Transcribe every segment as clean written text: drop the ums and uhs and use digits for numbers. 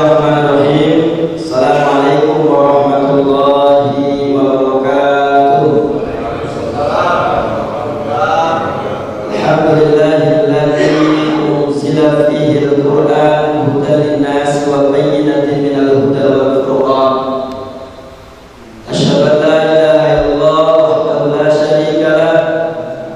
Bismillahirrahmanirrahim. Assalamualaikum warahmatullahi wabarakatuh. Alhamdulillahilladzi unzila fihi al-Qur'an hudan lin-nas wa bayyinatin minal huda wal furqan. Asyhadu an la ilaha illallah wahdahu la syarika lah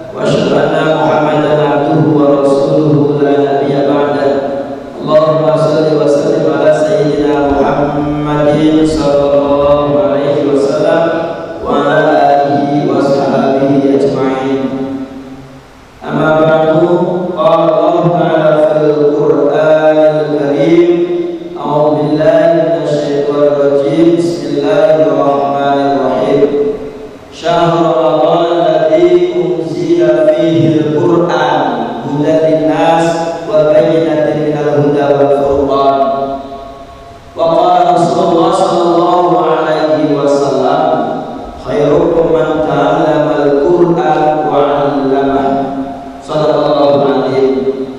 wa asyhadu anna Muhammadan abduhu wa rasuluhu la nabiyya ba'dah. Allahumma shalli wa sallim ala sayyidina Muhammadin sallallahu alaihi wasallam wa ala alihi wa sahbihi ajma'in. Amma ba'du, qala Allah ta'ala fil Qur'anil Karim. A'udzu billahi minasy syaithanir rajim. Bismillahirrahmanirrahim. Syahrul Ramadan alladzi unzila fihi al-Qur'an hudan lin-nas wa bayyinatin minal huda wal furqan. Wa qala Rasulullah sallallahu alaihi wasallam, khairukum man ta'allama al-Qur'an wa 'allamahu. Shadaqallahu alazim.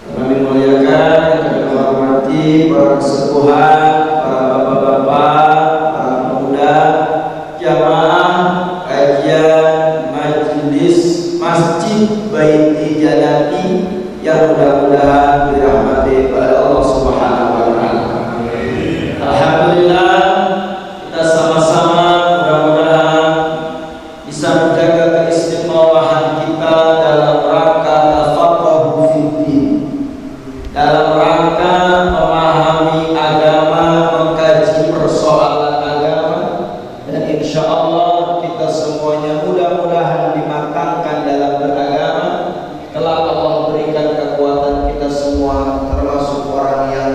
Kami muliakan, kami hormati para kesepuhan, para bapak-bapak, para pemuda, jamaah kajian majelis Masjid Baiti Janati yang mudah-mudahan dirahmati oleh Allah Subhanahu wa taala. Alhamdulillah, kita sama-sama mudah-mudahan bisa menjaga keistimewahan kita dalam rangka tafaqquh fiddin, dalam rangka memahami agama, mengkaji persoalan agama, dan insya Allah kita semuanya mudah-mudahan dimatangkan dalam beragama. Telah Allah berikan kekuatan kita semua termasuk orang yang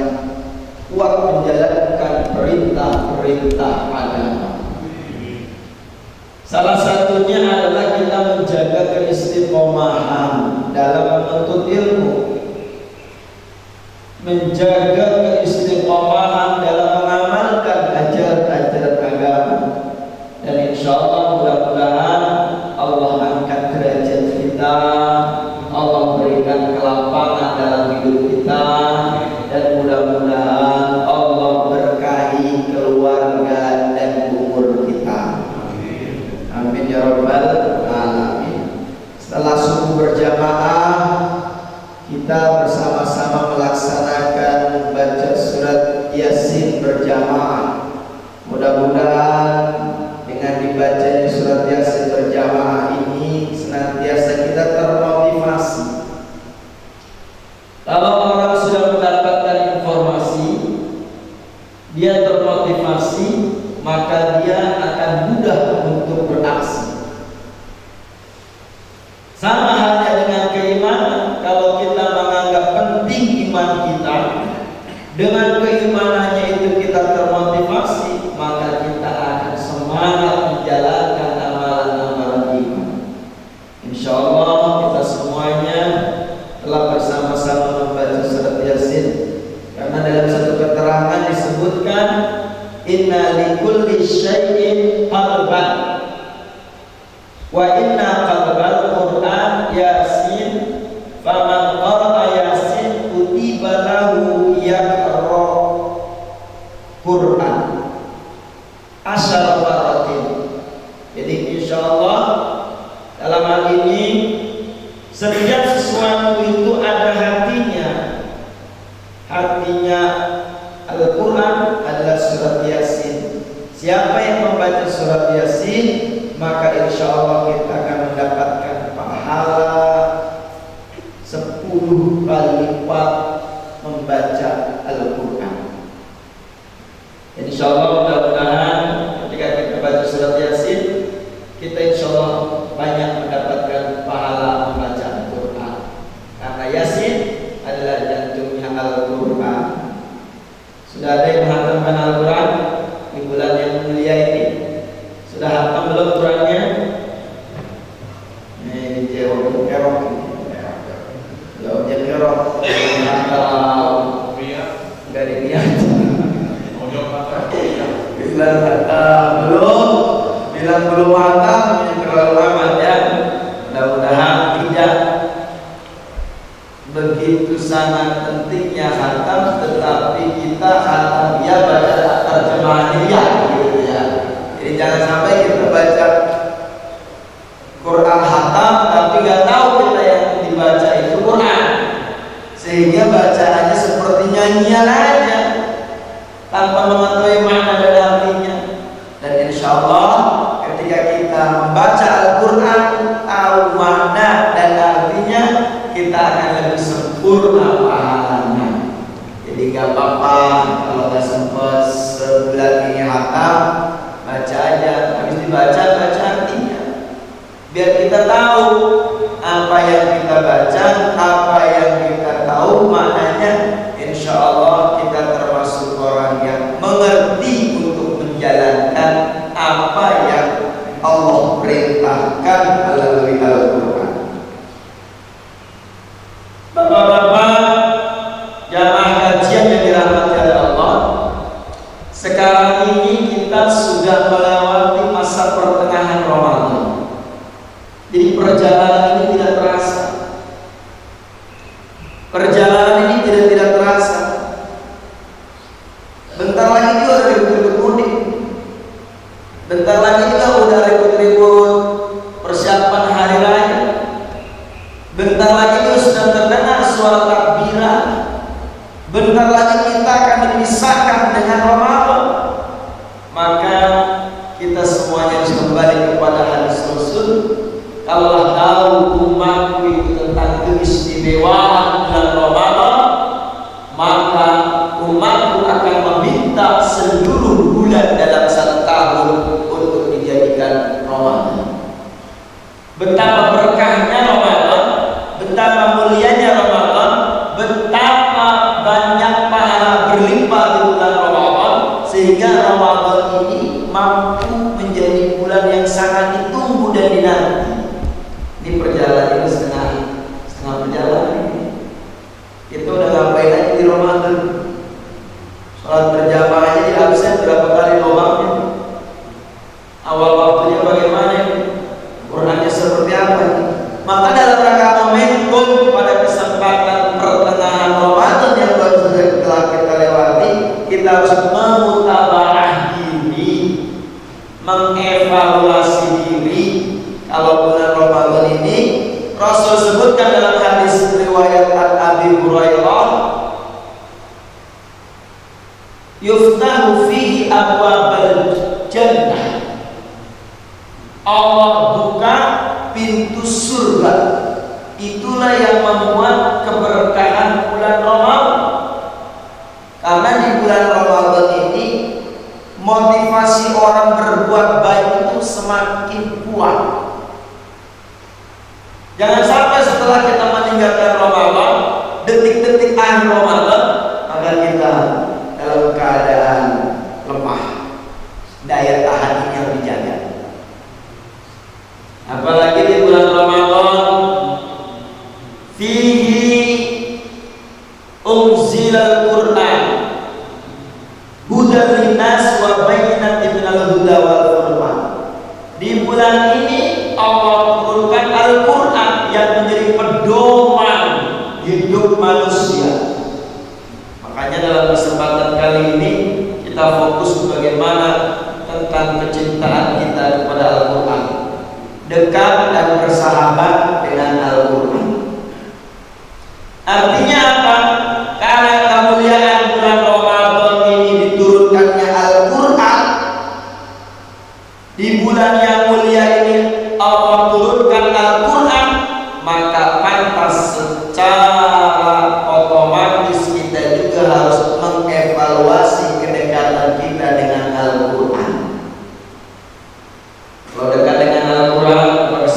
kuat menjalankan perintah-perintah agama. Salah satunya adalah kita menjaga keistiqomahan dalam menuntut ilmu, menjaga keistiqomahan dalam mengamalkan ajaran-ajaran agama, dan insya Allah mudah-mudahan Allah angkat derajat kita, Allah berikan kelapangan dalam hidup kita, dan mudah-mudahan Allah berkahi keluarga dan umur kita. Amin ya rabbal alamin. Setelah subuh berjamaah, kita bersama-sama melaksanakan baca surat Yasin berjamaah. Mudah-mudahan dengan dibacanya surat Yasin berjamaah ini senantiasa kita termotivasi. Kalau orang sudah mendapatkan informasi, dia termotivasi, maka dia akan mudah untuk beraksi. Sama halnya dengan keimanan. Kalau kita menganggap penting iman kita, dengan keimanannya itu kita termotivasi, maka kita akan semangat menjalankan amalan-amalan iman. Insya Allah kita semuanya telah bersama-sama membaca surat Yasin, karena dalam satu keterangan disebutkan inna likulli syai'in qalban wa inna qalbal Qur'an Yasin faman qara'a Yasin kutiba lahu yaqra Qur'an asyara maratin. Jadi insyaallah dalam hal ini setiap sesuatu itu ada hatinya. Hatinya Al-Quran adalah surat Yasin. Siapa yang membaca surat Yasin, maka insya Allah kita akan mendapatkan pahala 10 kali lipat membaca Al-Quran. Insya Allah mudah-mudahan ketika kita baca surat Yasin, kita insya Allah banyak mendapatkan pahala membaca Al-Quran. Karena Yasin adalah jantungnya Al-Quran. Sudah ada yang menghatamkan Al-Quran di bulan yang mulia ini? Sudah hatam belum Qurannya? Ini jawab kerok. Jawabnya kerok. Dari niat. Bilang belum hatam, terlalu amat ya. Mudah-mudahan tidak begitu sangat pentingnya khatam, tetapi kita khatam ya baca terjemahannya ya gitu ya. Jadi jangan sampai kita baca Quran khatam tapi nggak tahu kita yang dibaca itu Quran, sehingga bacaannya seperti nyanyian aja tanpa mengetahui makna dan artinya. Dan insya Allah ketika kita membaca Al-Quran, tahu makna dan artinya, kita akan lebih sempurna pahalanya. Jadi gak apa-apa kalau gak sempat sebulan ini hatam, baca aja, habis dibaca baca artinya, biar kita tahu apa yang kita baca, apa yang kita tahu maknanya. Insya Allah kita termasuk orang yang mengerti untuk menjalankan apa yang Allah perintahkan melalui Al-Quran. Bapak-bapak jamaah kajian yang dirahmati oleh Allah, sekarang ini kita sudah melewati masa pertengahan Ramadan. Jadi perjalanan ini tidak terasa. Perjalanan ini tidak terasa. Bentar lagi juga udah ribut-ribut mudik. Bentar lagi juga udah ribut-ribut persiapan hari raya. Bentar lagi juga sudah terdengar suara takbiran. Bentar lagi kita akan dipisahkan dengan Ramadan. Maka kita semuanya harus kembali kepada hadis Rasul. Kalau tahu umatku itu tentang keistimewaan bulan Ramadan, maka umatku akan meminta seluruh bulan dalam satu tahun untuk dijadikan Ramadan. Betapa berkahnya Ramadan, betapa mulianya Ramadan, betapa banyak pahala berlimpah di bulan Ramadan, sehingga Ramadan ini mampu menjadi bulan yang sangat ditunggu dan dinanti. Ini perjalanan ini setengah perjalanan ini. Kita udah ngapain aja di Ramadan? Sholat berjamaah aja di absen berapa kali lobangnya? Awal waktunya bagaimana? Qurannya seperti apa? Maka dalam rangka momentum pada kesempatan pertengahan Ramadan yang baru telah kita lewati, kita harus memutabaah diri, mengevaluasi diri. Kalau bulan Ramadan ini Rasul sebutkan dalam hadis riwayat Abi Hurairah, yuftahu fihi abwabal jannah, Allah buka pintu surga. Itulah yang membuat keberkahan bulan Ramadan. Karena di bulan Ramadan ini motivasi orang berbuat baik itu semakin kuat. Jangan sampai setelah kita meninggalkan Ramadan, detik-detik akhir Ramadan, maka kita dalam keadaan lemah, daya tahan yang dijaga. Apalagi di bulan Ramadan, fihi unzilal Qur'an hudan linnas wa bayyinatin minal huda wal furqan. Di bulan ini Allah turunkan Al-Quran yang menjadi pedoman hidup manusia. Makanya dalam kesempatan kali ini kita fokus bagaimana tentang kecintaan kita kepada Al-Quran, dekat dan bersahabat dengan Al-Quran. Artinya apa? Karena kemuliaan bulan Ramadan ini diturunkannya Al-Quran, di bulan yang mulia ini Allah turunkan Al-Quran, maka pantas secara otomatis kita juga harus mengevaluasi kedekatan kita dengan Al-Quran. Kalau dekat dengan Al-Quran, maka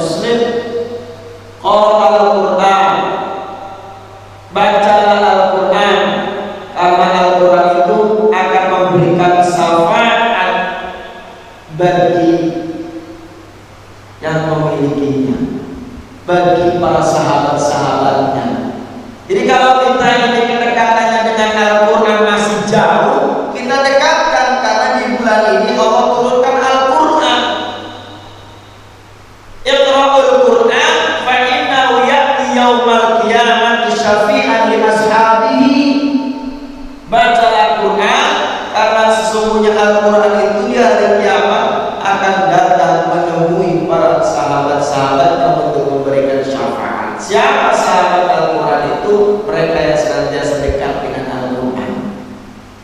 Muslim, qara al-Qur'an, bacalah Al-Quran, karena Al-Quran itu akan memberikan syafaat bagi yang memilikinya, bagi para sahabat-sahabatnya. Jadi kalau kita ini kedekatannya dengan Al-Quran masih jauh, kita dekatkan, karena di bulan ini Allah turunkan Al-Quran. Iqra'ul Quran fa innahu ya'ti yaumal qiyamati syafi'an li ashabihi. Baca Al-Quran, karena sesungguhnya Al-Quran itu di hari kiamat akan datang menemui para sahabat-sahabatnya untuk memberikan syafaat. Siapa sahabat Al-Quran itu? Mereka yang senantiasa dekat dengan Al-Quran.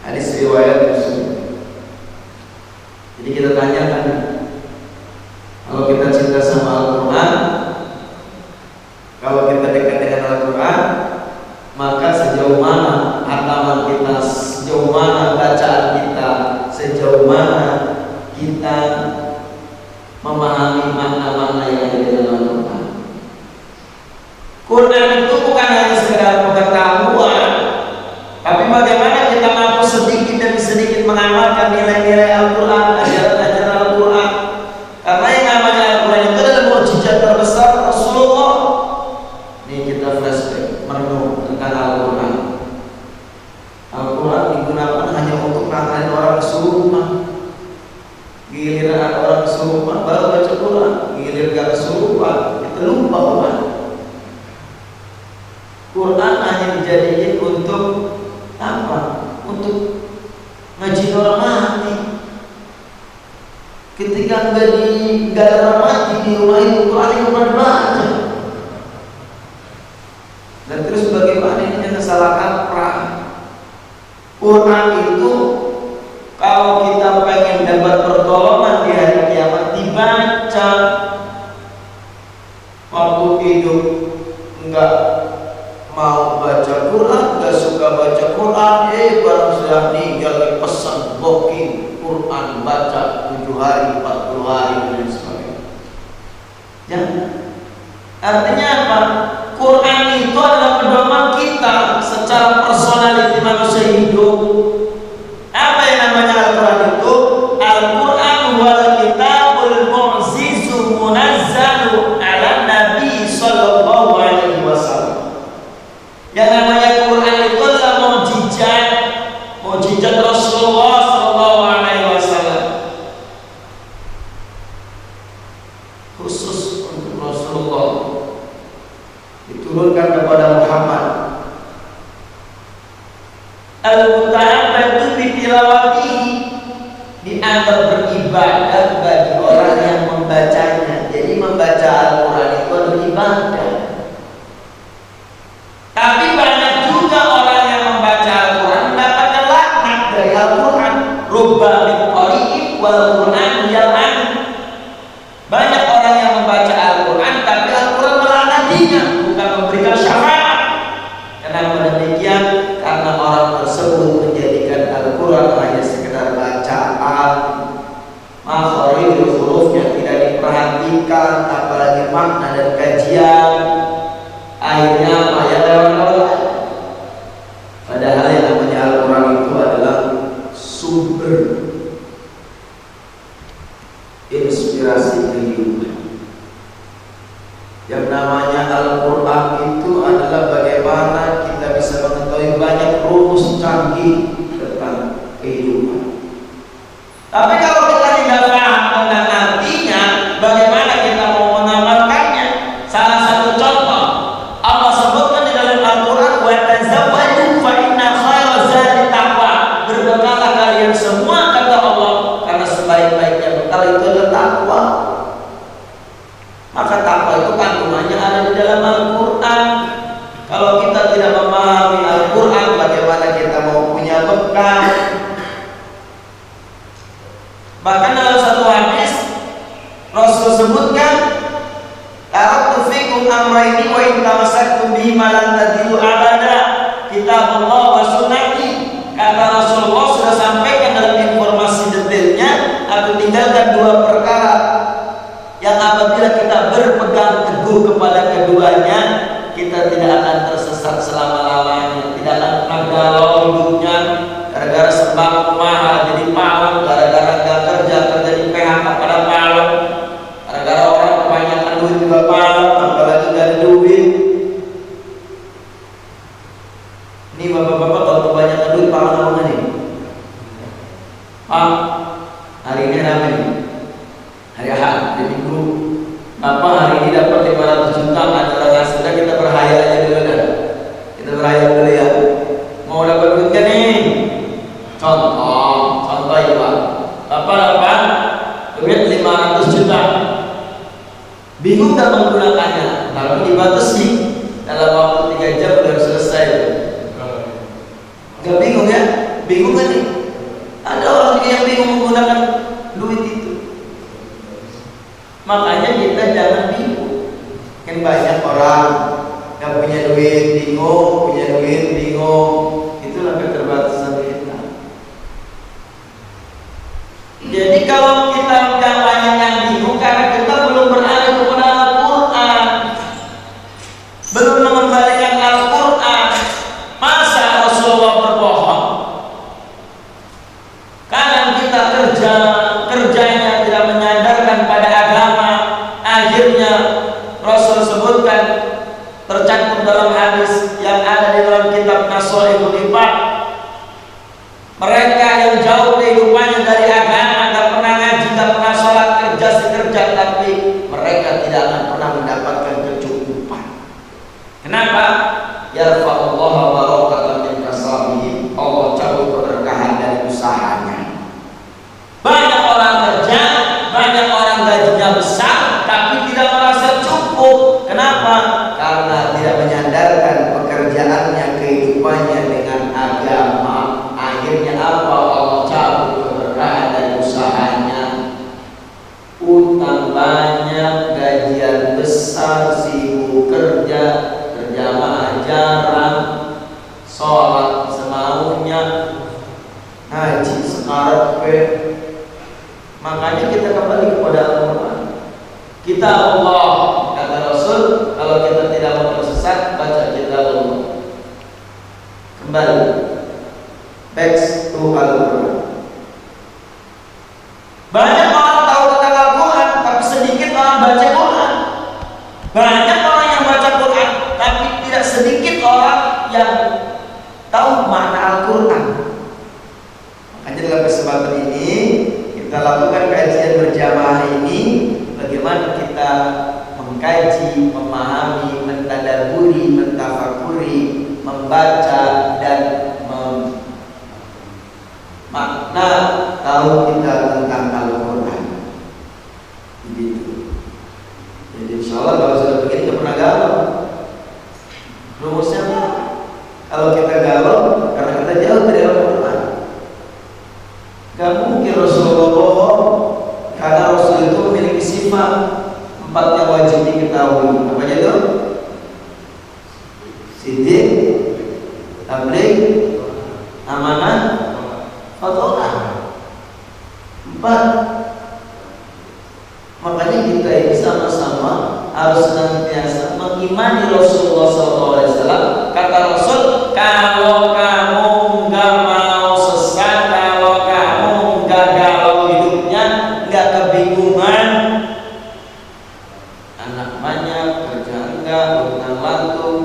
Hadis riwayat Muslim. Jadi kita tanyakan, kalau kita cinta sama Al-Quran, kalau kita dekat dengan Al-Quran, maka sejauh mana hataman kita, sejauh mana bacaan kita, sejauh mana kita memahami makna-makna yang ada di dalam Al-Quran. Quran itu bukan hanya sekedar pengetahuan, tapi bagaimana kita mampu sedikit demi sedikit mengamalkan nilai-nilai Al-Quran, ajaran-ajaran Al-Quran. Karena yang namanya Al-Quran itu adalah mukjizat terbesar Rasulullah. Ini kita flashback, merenung tentang Al-Quran. Al-Quran digunakan hanya untuk ngajarin orang kesurupan. Giliran ada orang kesurupan baru baca Quran, giliran gak kesurupan kita lupa Quran. Quran hanya dijadikan untuk apa? Untuk ngaji orang mati. Ketika nggak ada orang mati di rumah itu, Quran yang baca. Dan terus bagaimana ini jangan salah kaprah. Quran itu kalau kita pengen dapat pertolongan di hari kiamat, dibaca. Waktu hidup enggak mau baca Quran, enggak suka baca Quran, baru sudah meninggal pesan booking Quran, baca 7 hari, 40 hari dan sebagainya. Jangan. Artinya apa? Quran itu adalah pedoman kita secara personality manusia hidup. Apa yang namanya Al-Quran itu? Al-Quran wal kitabul mu'zizu munazzalu ala Nabi sallallahu alaihi wasallam. Yang namanya Quran itu adalah mukjizat Rasulullah sallallahu alaihi wasallam. Khusus untuk Rasulullah diturunkan kepada Muhammad. Al-muta'abbadu bi tilawatihi, dianggap beribadah bagi orang yang membacanya. Jadi membaca Al-Quran itu adalah ibadah. Tapi banyak juga orang yang membaca Al-Quran mendapatkan laknat dari Al-Quran. Rubba min qari'in wal Quran yal'an. Banyak orang yang membaca Al-Quran tapi Al-Quran melaknatinya, bukan memberikan syafaat. Kenapa demikian? Karena orang tersebut menjadikan Al-Quran hanya sekedar bacaan, makharijul hurufnya tidak diperhatikan, apalagi makna dan kajian. Akhirnya apa yang lewat-lewat. Padahal yang namanya Al-Quran itu adalah sumber inspirasi kehidupan. Yang namanya Al-Quran itu adalah bagaimana kita bisa mengetahui banyak rumus canggih tentang kehidupan. Tapi kalau kita tidak paham tentang artinya, bagaimana kita mau mengamalkannya? Salah satu contoh, Allah sebutkan di dalam Al-Quran, wa tazawwadu fa inna khairaz zadi taqwa. Berbekallah kalian semua, kata Allah, karena sebaik-baiknya bekal itu adalah takwa. Maka takwa itu kandungannya ada di dalam Al-Quran. Kalau kita tidak memahami Al-Quran, bagaimana kita mau punya bekal? Bahkan dalam satu hadis Rasul sebutkan, taraktu fikum amrayni wa in tamassaktum bihima lan tadillu abada, kitabullah wa sunnati. Kata Rasulullah sudah sampaikan dalam informasi detailnya, aku tinggalkan 2 perkara yang apabila kita berpegang berkesan selama-lamanya, tidak akan pernah galau hidupnya gara-gara sembako mahal jadi malu, gara-gara gak kerja di PHK pada malu, gara-gara orang kebanyakan duit juga malu, apalagi gak ada duit. Ini bapak-bapak kalau kebanyakan duit malu apa nih? Hari ini ramai nih, hari Ahad, hari Minggu. Bapak hari ini dapat 500 juta, ada orang sudah kita berhayal aja dulu dah. Kita berhayal dulu ya. Mau dapat duit kan nih? Contoh ya Pak. Bapak dapat duit 500 juta. Bingung tak menggunakannya? Lalu dibatasi dalam waktu 3 jam sudah selesai. Gak bingung ya? Bingung kan nih? Ada orang yang bingung menggunakan duit itu. Makanya kita jangan bingung. Kan banyak orang yang punya duit bingung, punya duit bingung. Itulah keterbatasan kita. Jadi kalau kita banyak yang bingung karena kita belum beralih kepada Al-Quran, belum mengembalikan Al-Quran. Masa Rasulullah berbohong? Kadang kita kerjanya tidak menyadarkan pada agama. Akhirnya Rasul sebutkan, tercantum dalam hadis yang ada di dalam kitab Nashihul Ibad, mereka yang jauh kehidupannya dari agama, gak pernah ngaji, gak pernah sholat, kerja, tapi mereka tidak akan pernah mendapatkan kecukupan. Kenapa? Yarfa'ullahu barakatan min kasabihim, Allah cabut keberkahan dari usahanya. Banyak orang kerja, banyak orang gajinya besar, tapi tidak merasa cukup. Kenapa? Karena tidak menyandarkan pekerjaannya, kehidupannya dengan agama. Akhirnya apa? Allah cabut keberkahan dari usahanya. Utang banyak, gajian besar, sibuk kerja mah jarang, sholat semaunya, haji sekarepe. Makanya kita kembali kepada Al-Quran. Kita Allah, kata Rasul, kalau kita tidak mau tersesat, baca kita Allah. Kembali, back to Al-Quran. Banyak orang tahu tentang Al-Quran, tapi sedikit orang baca Quran. Banyak orang yang baca Quran, tapi tidak sedikit orang yang tahu makna Al-Quran. Makanya dalam kesempatan ini kita lakukan kajian berjamaah ini, bagaimana kita mengkaji, memahami, mentadaburi, mentafakuri, membaca dan makna tahu kita tentang Al-Quran. Begitu. Jadi insya Allah kalau sudah begini tidak pernah galau. Rumusnya apa? Kalau kita galau karena kita jauh dari Al-Quran. Gak mungkin Rasulullah bohong, karena Rasul itu memiliki sifat 4 yang wajib diketahui. Apa aja itu? Siddiq, tabligh, amanah, fatwa. 4. Makanya kita ini sama-sama harus senantiasa mengimani Rasulullah SAW. Kata Rasul, kalau kamu nggak mau sesat, kalau kamu nggak galau hidupnya, nggak kebingungan, anak banyak, kerja enggak, utang lantung,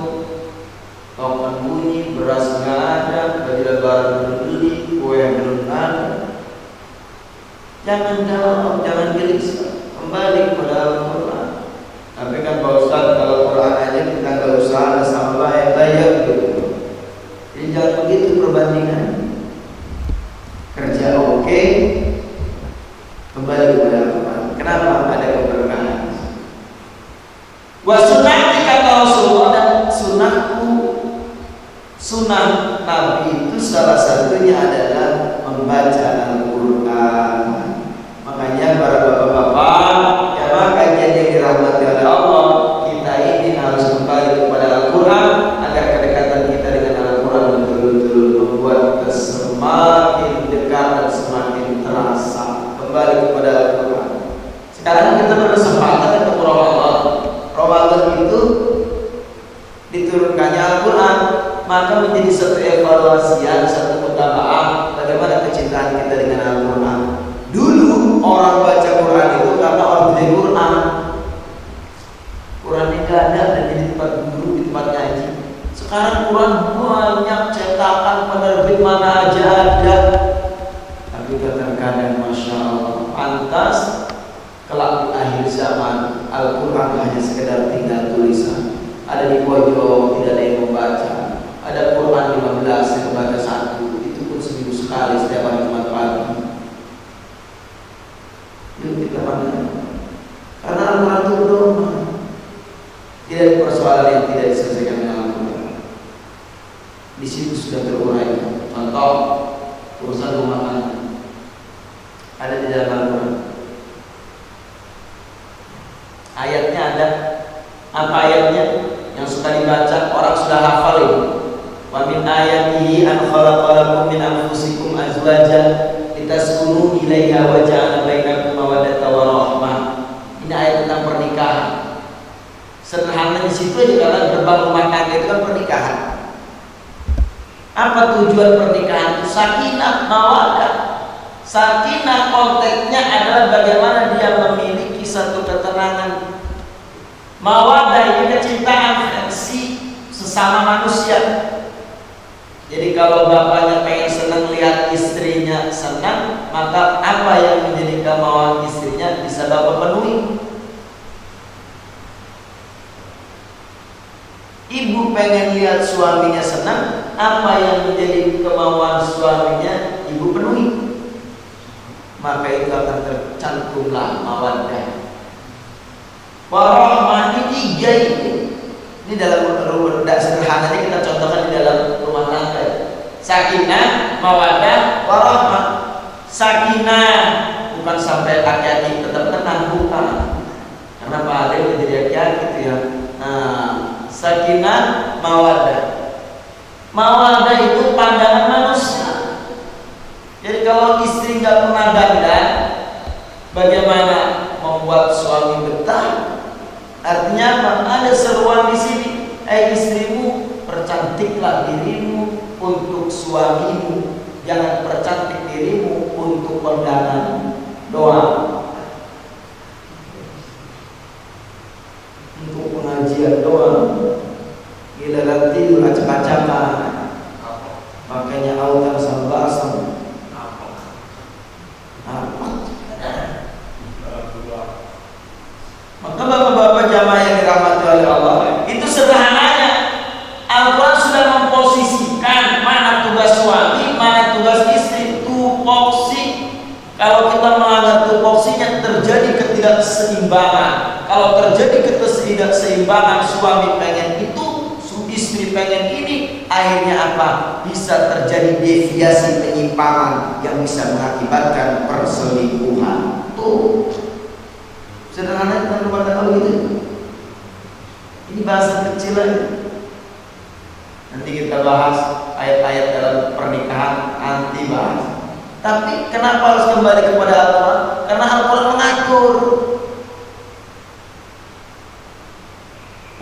topeng bunyi, beras nggak ada, baju lebaran belum beli, kue belum ada, jangan galau, jangan gelisah. Kembali kepada Al-Quran. Tapi kan Pak Ustaz, kalau Quran aja kita nggak usah ada sama bayar gitu. Jadi jangan begitu perbandingan. Kerja oke, kembali kepada Al-Quran. Kenapa ada keberkahan? Wa sunnati kata Rasulullah, dan sunnahku, sunnah Nabi itu salah satunya adalah membaca Al-Quran. Makanya para bapak-bapak, jamaah kajian yang dirahmati oleh Allah, kita ini harus kembali kepada Al-Quran agar kedekatan kita dengan Al-Quran betul-betul membuat kita semakin dekat dan semakin terasa. Kembali kepada Al-Quran. Sekarang kita berkesempatan untuk Ramadan. Ramadan itu diturunkannya Al-Quran. maka menjadi satu evaluasian, satu mutaba'ah bagaimana kecintaan kita dengan Al-Quran. Dulu orang baca Quran itu karena orang beli Quran. Quran ini gak ada dan di tempat guru, di tempat ngaji. Sekarang Quran banyak cetakan penerbit mana aja ada. Tapi kadang-kadang Masya Allah, pantas kelak di akhir zaman Al-Quran hanya sekedar tinggal tulisan. Ada di pojok, tidak ada yang membaca. Ada Quran 15 yang membaca satu, itu pun seminggu sekali setiap hari Jumat pagi. Yuk kita pandang. Karena Al-Quran itu berdoa. Tidak ada persoalan yang tidak diselesaikan dengan Al-Quran. Di situ sudah terurai. Contoh urusan rumah tangga ada di dalam Al-Quran. Ayatnya ada. Apa ayatnya? Yang suka dibaca, orang sudah hafal ini. Wa min ayatihi an khalaqalakum min anfusikum azwajan litaskunu ilaiha wa ja'ala bainakum mawaddatan wa rahmah. Ini ayat tentang pernikahan. Sederhana di situ aja, karena gerbang rumah tangga itu kan pernikahan. Apa tujuan pernikahan itu? Sakinah, mawaddah. Sakinah konteksnya adalah bagaimana dia memiliki satu ketenangan. Mawaddah ini kecintaan, fleksi sesama manusia. Jadi kalau bapaknya pengen senang lihat istrinya senang, maka apa yang menjadi kemauan istrinya bisa bapak penuhi. Ibu pengen lihat suaminya senang, apa yang menjadi kemauan suaminya ibu penuhi. Maka itu akan tercantumlah mawaddah. Warahmah ini tiga ini. Ini dalam tidak sederhananya kita contohkan di dalam rumah tangga. Sakinah, mawaddah, warahmah. Sakinah bukan sampai aki-aki tetap tenang, bukan. Karena Pak Ade udah jadi aki-aki itu ya. Nah, sakinah, mawaddah. Mawaddah itu pandangan manusia. Jadi kalau istri nggak pernah dandan, bagaimana membuat suami betah? Artinya apa? Ada seruan di sini. Istrimu, percantiklah dirimu untuk suamimu. Jangan percantik dirimu untuk kondangan doang. Untuk pengajian doang. Gila tidur acak-acakan. Makanya autan sambasam. Maka bapak-bapak jamaah yang dirahmati oleh Allah, itu sederhananya Al-Quran sudah memposisikan mana tugas suami, mana tugas istri. Tupoksi. Kalau kita melanggar tupoksinya terjadi ketidakseimbangan. Kalau terjadi ketidakseimbangan, suami pengen itu, istri pengen ini, akhirnya apa? Bisa terjadi deviasi penyimpangan yang bisa mengakibatkan perselingkuhan. Tuh. Sederhana kita rumah tangga gitu. Ini bahasa kecil aja. Nanti kita bahas ayat-ayat dalam pernikahan, nanti bahas. Tapi kenapa harus kembali kepada Al-Quran? Karena Al-Quran mengatur.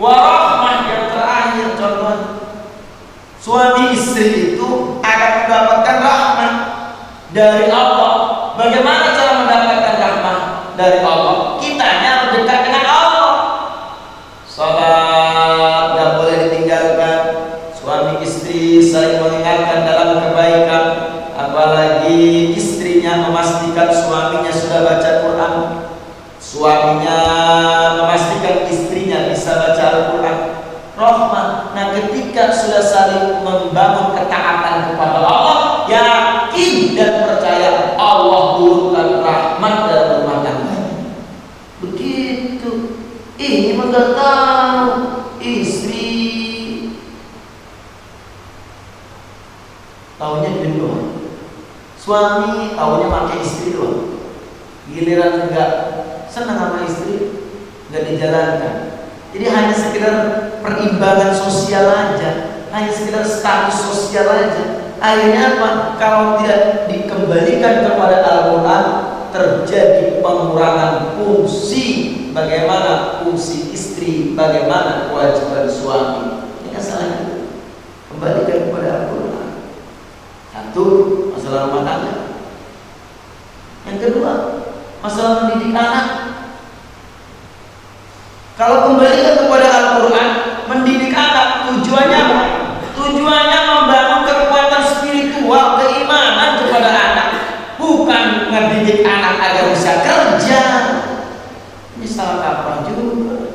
Warahmah yang terakhir contohnya. Suami istri itu akan mendapatkan rahmat dari Allah. Bagaimana cara mendapatkan rahmat dari Allah? Kitanya harus dekat dengan Allah. Salat gak boleh ditinggalkan. Suami istri saling mengingatkan dalam kebaikan. Apalagi istrinya memastikan suaminya sudah baca Quran. Suaminya memastikan istrinya bisa baca Al-Quran. Rahmat. Nah, ketika sudah saling membangun ketaatan kepada Allah, yakin dan percaya Allah turunkan rahmat dalam rumah tangga. Begitu. Ini enggak tahu istri taunya duit doang. Suami taunya pakai istri doang. Giliran enggak senang sama istri, enggak dijalankan. Jadi hanya sekedar perimbangan sosial aja, hanya sekedar status sosial aja. Akhirnya apa? Kalau tidak dikembalikan kepada Al-Quran, terjadi pengurangan fungsi. Bagaimana fungsi istri, bagaimana kewajiban suami. Ini kan salahnya. kembalikan kepada Al-Quran. Satu, masalah rumah tangga. Yang kedua, masalah mendidik anak. Kalau kembalikan kepada Al-Quran, mendidik anak, tujuannya apa? Tujuannya membangun kekuatan spiritual, keimanan kepada anak, bukan mendidik anak agar bisa kerja. Ini salah kaprah juga.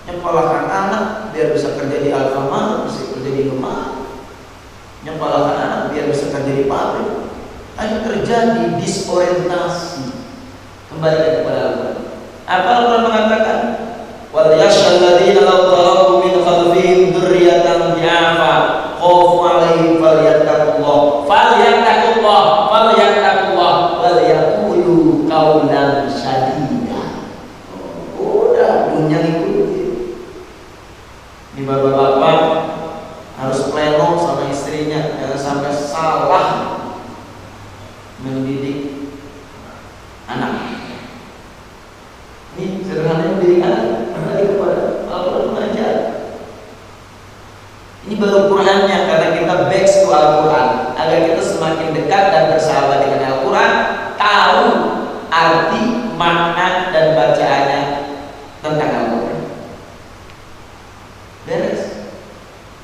Nyekolahkan anak biar bisa kerja di Alfamart, bisa kerja di rumah. Nyekolahkan anak biar bisa kerja di pabrik. Ada terjadi disorientasi. Kembali kepada Al-Quran. Apa Al-Quran mengatakan? Wal yakhshal ladzina law taraku min khalfihim dzurriyyatan dha'afa khafu 'alaihim falyattaqullah wal yaqulu qawlan sadida. Udah dunia ikuti. Ini bapak-bapak harus pleno sama istrinya, jangan sampai salah mendidik anak. Ini sederhananya mendidik anak. Kembali kepada Al-Quran mengajar. Ini baru Qurannya, karena kita back to Al-Quran agar kita semakin dekat dan bersahabat dengan Al-Quran, tahu arti, makna dan bacaannya tentang Al-Quran. Beres.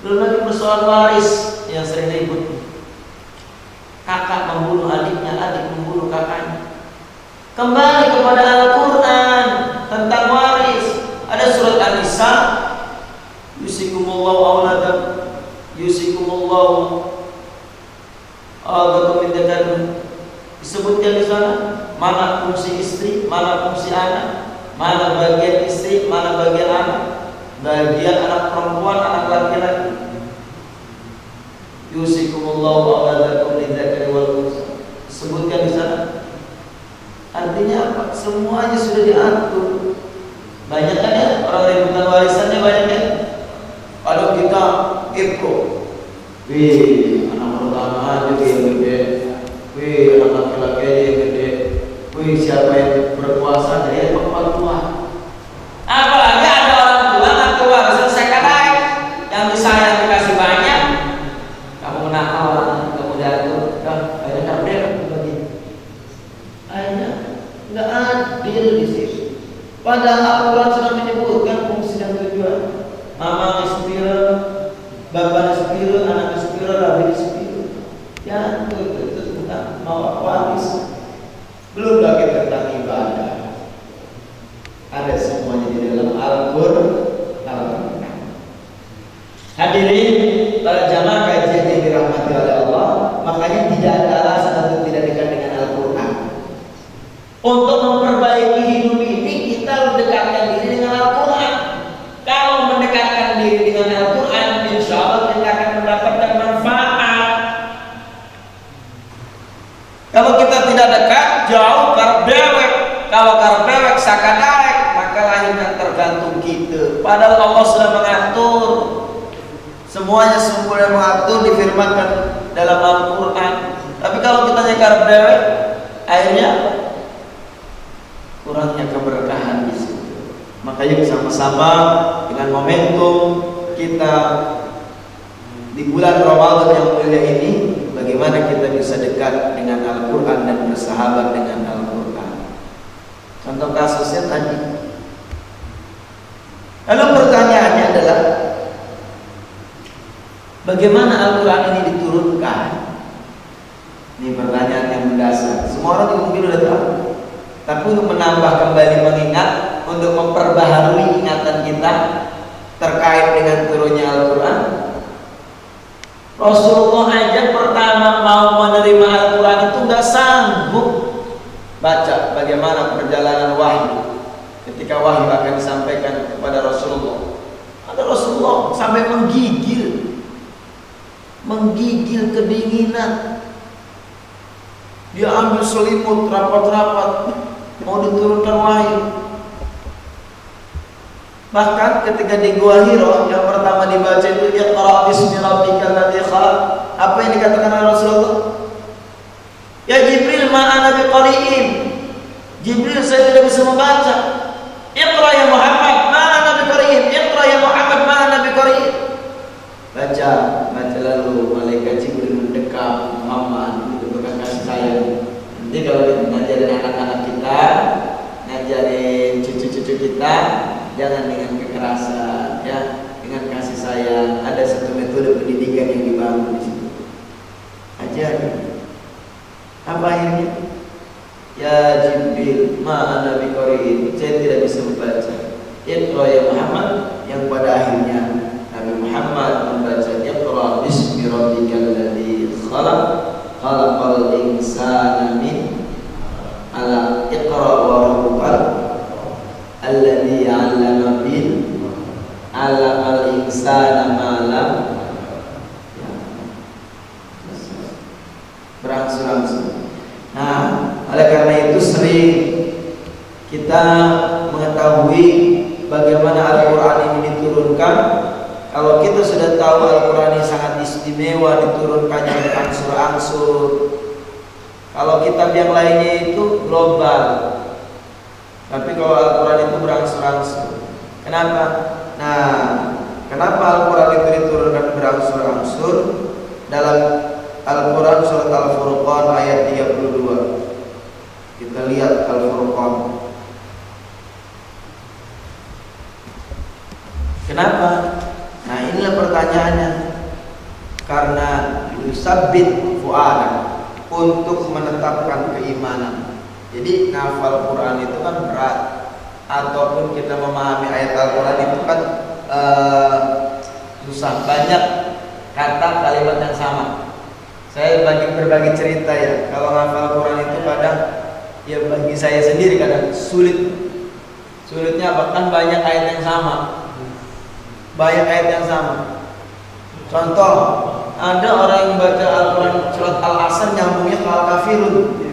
Belum lagi persoalan waris yang sering ribut. Kakak membunuh adiknya, adik membunuh kakaknya. Kembali kepada Al-Quran tentang waris. Ada surat An-Nisa, yusikumullahu auladakum, yusikumullahu auladakum min dzakarin. Disebutkan di sana mana fungsi istri, mana fungsi anak, mana bagian istri, mana bagian anak, bagian anak perempuan, anak laki-laki. Yusikumullahu auladakum min dzakarin wal unsa. Disebutkan di sana. Artinya apa? Semuanya sudah diatur. Banyak kan ya orang rebutan warisannya, banyak kan. Kalau kita ipro, wih anak pertama juga yang gede, wih anak laki-laki yang gede, wih siapa yang berkuasa dari bapak tua. Apalagi ada orang tua atau warisan sekadar yang disayang dikasih banyak, kamu nakal, kamu diatur, dah banyak kabel bagi. Akhirnya nggak adil di situ. Padahal Al-Quran sudah menyebutkan fungsi dan tujuan. Mama sepira, bapak sepira, anak sepira, rabi sepira. Ya itu tentang mau waris. Belum lagi tentang ibadah. Ada semuanya di dalam Al-Quran. Hadirin para jamaah kajian yang dirahmati oleh Allah, makanya tidak ada alasan untuk tidak dekat dengan Al-Quran. Untuk memperbaiki hidup ini kita harus dekatkan diri dengan Al-Quran. Kalau mendekatkan diri dengan Al-Quran, insya Allah kita akan mendapatkan manfaat. Kalau kita tidak dekat, jauh karbewek. Kalau karbewek sakadarek, maka lahirnya tergantung kita. Padahal Allah sudah mengatur. Semuanya sempurna mengatur, difirmankan dalam Al-Quran. Tapi kalau kita nyekar karbewek, akhirnya kurangnya keberkahan di situ. Makanya bersama-sama dengan momentum kita di bulan Ramadan yang mulia ini, bagaimana kita bisa dekat dengan Al-Quran dan bersahabat dengan Al-Quran. Contoh kasusnya tadi. Lalu pertanyaannya adalah, bagaimana Al-Quran ini diturunkan? Ini pertanyaan yang mendasar. Semua orang mungkin sudah tahu. Tapi untuk menambah kembali mengingat, untuk memperbaharui ingatan kita terkait dengan turunnya Al-Quran, Rasulullah aja pertama mau menerima Al-Quran itu nggak sanggup baca bagaimana perjalanan wahyu ketika wahyu akan disampaikan kepada Rasulullah. Ada Rasulullah sampai menggigil kedinginan. Dia ambil selimut rapat-rapat mau diturunkan wahyu. Bahkan ketika di Gua Hira yang pertama dibaca itu Iqra bismi rabbikal ladzi khalaq, apa yang dikatakan oleh Rasulullah? Ya Jibril, ma ana biqari'in. Jibril, saya tidak bisa membaca. Iqra ya Muhammad, ma ana biqari'in. Iqra ya Muhammad, ma ana biqari'in. Baca cucu kita jangan dengan kekerasan, ya, dengan kasih sayang. Ada satu metode pendidikan yang dibangun di situ. Ajari. Apa ini? Ya Jibril, ma'ana biqari'in, saya tidak bisa membaca. Iqra ya Muhammad, yang pada akhirnya Nabi Muhammad membaca Iqra bismi rabbikal ladzi khalaq, khalaqal insana min 'alaq, Iqra wa rabbukal alladzi 'allama bil 'allamal insana ma lam berangsur-angsur. Nah, oleh karena itu sering kita mengetahui bagaimana Al-Quran ini diturunkan. Kalau kita sudah tahu Al-Quran ini sangat istimewa, diturunkannya berangsur-angsur. Kalau kitab yang lainnya itu global, tapi kalau Al-Quran itu berangsur-angsur. Kenapa? Nah, kenapa Al-Quran itu diturunkan berangsur-angsur? Dalam Al-Quran surat Al-Furqan ayat 32. Kita lihat Al-Furqan. Kenapa? Nah, inilah pertanyaannya. Karena yusabbit fu'adak, untuk menetapkan keimanan. Jadi ngafal Quran itu kan berat, ataupun kita memahami ayat Al-Quran itu kan susah, banyak kata kalimat yang sama. Saya berbagi cerita ya, kalau ngafal Quran itu kadang ya bagi saya sendiri kadang sulit. Sulitnya apa? Kan banyak ayat yang sama. Banyak ayat yang sama. Contoh, ada orang yang baca Al-Quran surat Al-Asr nyambungnya ke Al-Kafirun.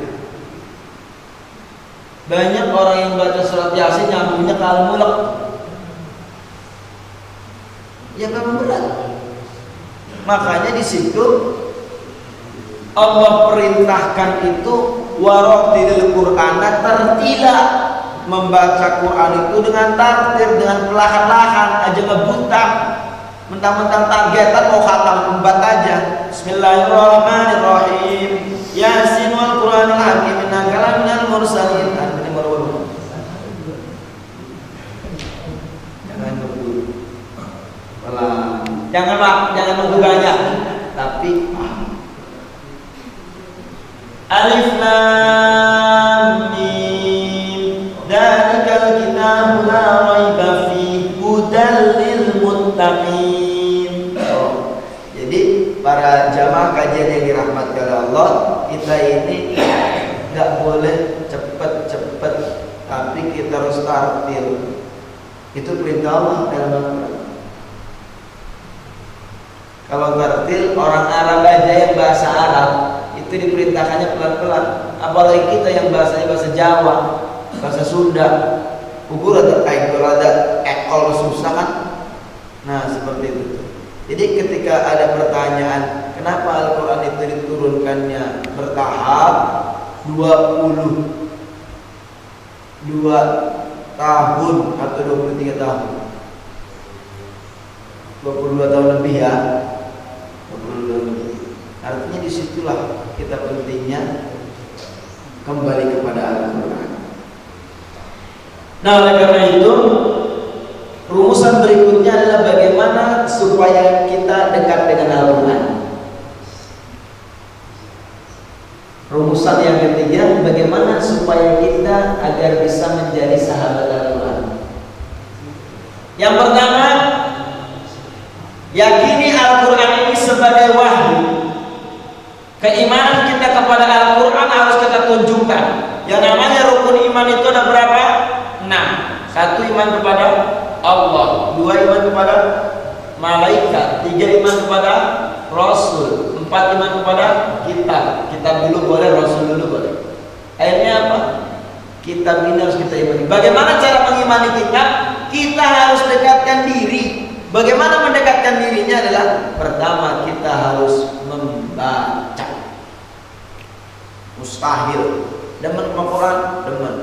Banyak orang yang baca surat Yasin nyambungnya ke Al-Mulk. Ya kan berat. Makanya di situ Allah perintahkan itu warattilil Qur'ana tartila, membaca Quran itu dengan tartil, dengan perlahan-lahan, aja ngebuta. Mentang-mentang targetan mau khatam embat aja. Bismillahirrahmanirrahim. Yasin wal Qur'anil hakim innaka laminal mursalin. Jangan nunggu. Jangan nunggu banyak, tapi Alif Lam Mim, dzalikal kitabu la raiba fihi hudal lil muttaqin. Jadi para jamaah kajian yang dirahmati oleh Allah, kita ini enggak boleh cepet-cepet, tapi kita harus tartil. Itu perintah Allah dalam Al-Quran. Kalau tartil, orang Arab aja yang bahasa Arab itu diperintahkannya pelan-pelan, apalagi kita yang bahasanya bahasa Jawa, bahasa Sunda, ukur ada ekol susah kan. Nah seperti itu. Jadi ketika ada pertanyaan kenapa Al-Quran itu diturunkannya bertahap 22 tahun atau 23 tahun, 22 tahun lebih ya, 22 tahun lebih. Artinya disitulah kita pentingnya kembali kepada Al-Quran. Nah oleh karena itu rumusan berikutnya adalah bagaimana supaya kita dekat dengan Al-Quran. Rumusan yang ketiga, bagaimana supaya kita agar bisa menjadi sahabat Al-Quran. Yang pertama, yakini Al-Quran ini sebagai wahyu. Keimanan kita kepada Al-Quran harus kita tunjukkan. Yang namanya rukun iman itu ada berapa? 6. 1 iman kepada Allah, 2 iman kepada malaikat, 3 iman kepada Rasul, 4 iman kepada kitab. Kitab dulu boleh, Rasul dulu boleh. Akhirnya apa? Kitab ini harus kita imani. Bagaimana cara mengimani kitab? Kita harus dekatkan diri. Bagaimana mendekatkan dirinya adalah pertama kita harus membaca. Mustahil demen sama Quran, demen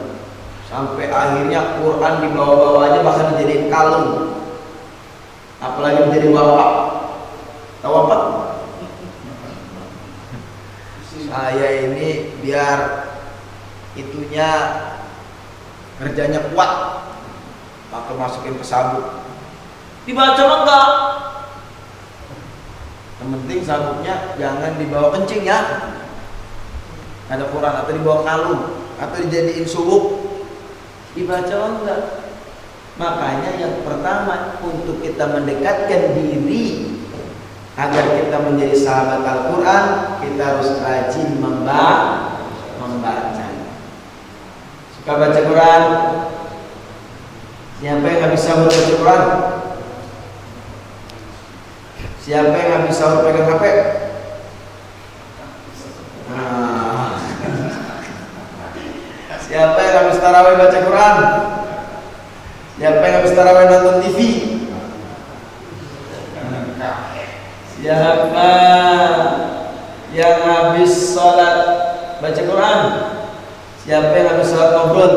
sampai akhirnya Quran dibawa-bawa aja, bahkan dijadiin kalung, apalagi menjadi bapak. Tahu apa? Saya ini biar itunya kerjanya kuat, atau masukin ke sabuk. Dibaca enggak? Yang penting sabuknya jangan dibawa kencing ya. Ada Quran atau dibawa kalung atau dijadiin subuk. Dibaca enggak? Makanya yang pertama untuk kita mendekatkan diri agar kita menjadi sahabat Al-Quran, kita harus rajin membaca. Suka baca Quran? Siapa yang habis sahur baca Quran? Siapa yang habis sahur pegang HP? Siapa yang habis tarawih baca Quran? Siapa yang habis tarawih nonton TV? Siapa yang habis sholat baca Quran? Siapa yang habis sholat ngobrol?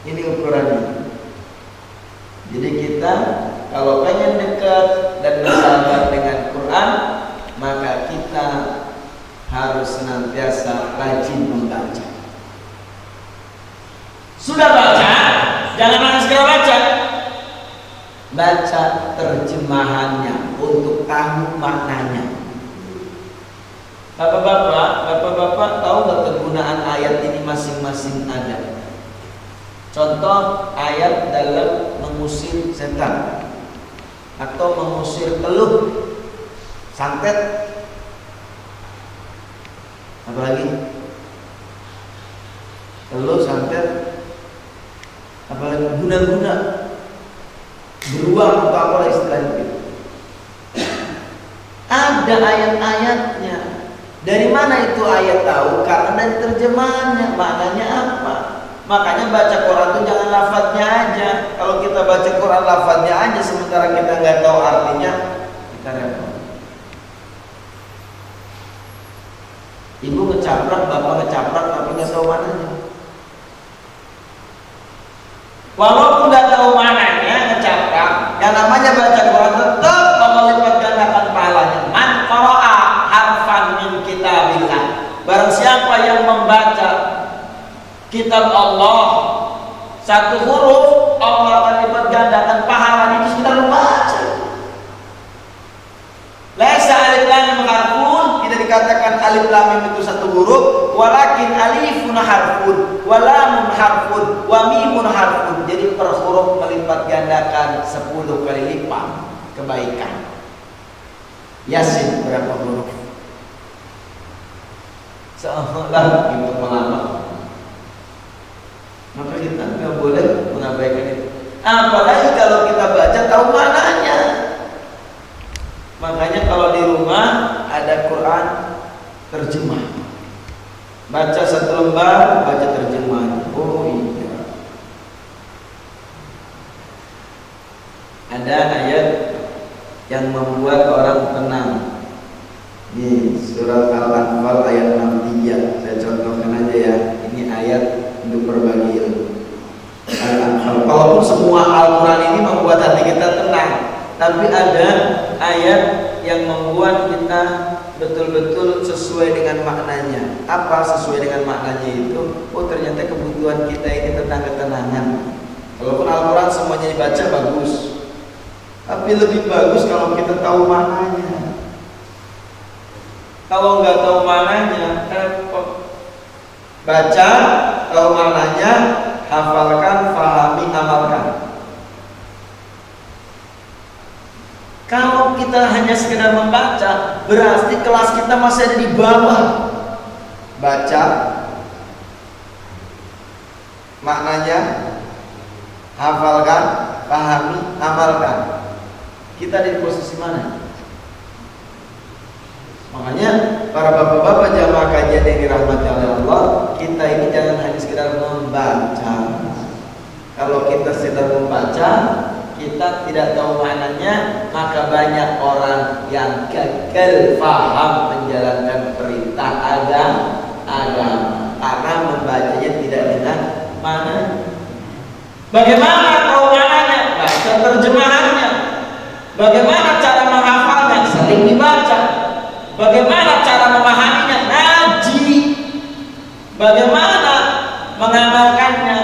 Ini ukurannya. Jadi kita kalau pengen dekat dan bersahabat dengan Quran, maka kita harus senantiasa rajin membaca. Sudah baca, jangan hanya sekedar baca. Baca terjemahannya untuk tahu maknanya. Bapak-bapak tahu nggak kegunaan ayat ini masing-masing ada? Contoh ayat dalam mengusir setan atau mengusir teluh, santet, apalagi teluh, santet, apalagi guna-guna, beruang atau apalah istilahnya. Ada ayat-ayatnya. Dari mana itu ayat tahu? Karena dari terjemahannya. Maknanya apa? Makanya baca Quran itu jangan lafadznya aja. Kalau kita baca Quran lafadznya aja sementara kita nggak tahu artinya, kita repot. Ibu ngecaprak, bapak ngecaprak, tapi nggak tahu mananya. Walaupun nggak tahu mananya ngecaprak, yang namanya baca Quran tetap Allah lipat gandakan pahalanya. Man qara'a harfan min kitabillah. Barang siapa yang membaca kitab Allah satu huruf, Allah akan lipat gandakan pahalanya itu sudah membaca. Laisa alif lam mim harfun, tidak dikatakan alif lam mim itu satu huruf, walakin alifun harfun, wa lamun harfun, wa mimun harfun. Jadi per huruf melipat gandakan 10 kali lipat kebaikan. Yasin berapa huruf? Seolah itu melama. Maka kita nggak boleh mengabaikan itu. Apalagi kalau kita baca tahu maknanya. Makanya kalau di rumah ada Quran terjemah, baca satu lembar, baca terjemah. Oh iya. Ada ayat yang membuat orang tenang. Ini surat Al-Anfal ayat 63. Saya contohkan aja ya. Ini ayat untuk berbagi ilmu. Al-Anfal. Walaupun semua Al-Quran ini membuat hati kita tenang, tapi ada ayat yang membuat kita betul-betul sesuai dengan maknanya. Apa sesuai dengan maknanya itu? Oh ternyata kebutuhan kita ini tentang ketenangan. Walaupun Al-Quran semuanya dibaca bagus, tapi lebih bagus kalau kita tahu maknanya. Kalau nggak tahu maknanya, baca, tahu maknanya, hafalkan, fahami, amalkan. Kalau kita hanya sekedar membaca, berarti kelas kita masih ada di bawah. Baca, maknanya, hafalkan, pahami, amalkan. Kita di posisi mana? Makanya para bapak-bapak jamaah kajian yang dirahmati oleh Allah, kita ini jangan hanya sekedar membaca. Kalau kita sekedar membaca, kita tidak tahu maknanya, maka banyak orang yang gagal paham menjalankan perintah agama karena membacanya tidak dengan makna. Bagaimana tahu maknanya? Baca terjemahannya. Bagaimana cara menghafalnya? Sering dibaca. Bagaimana cara memahaminya? Ngaji. Bagaimana mengamalkannya?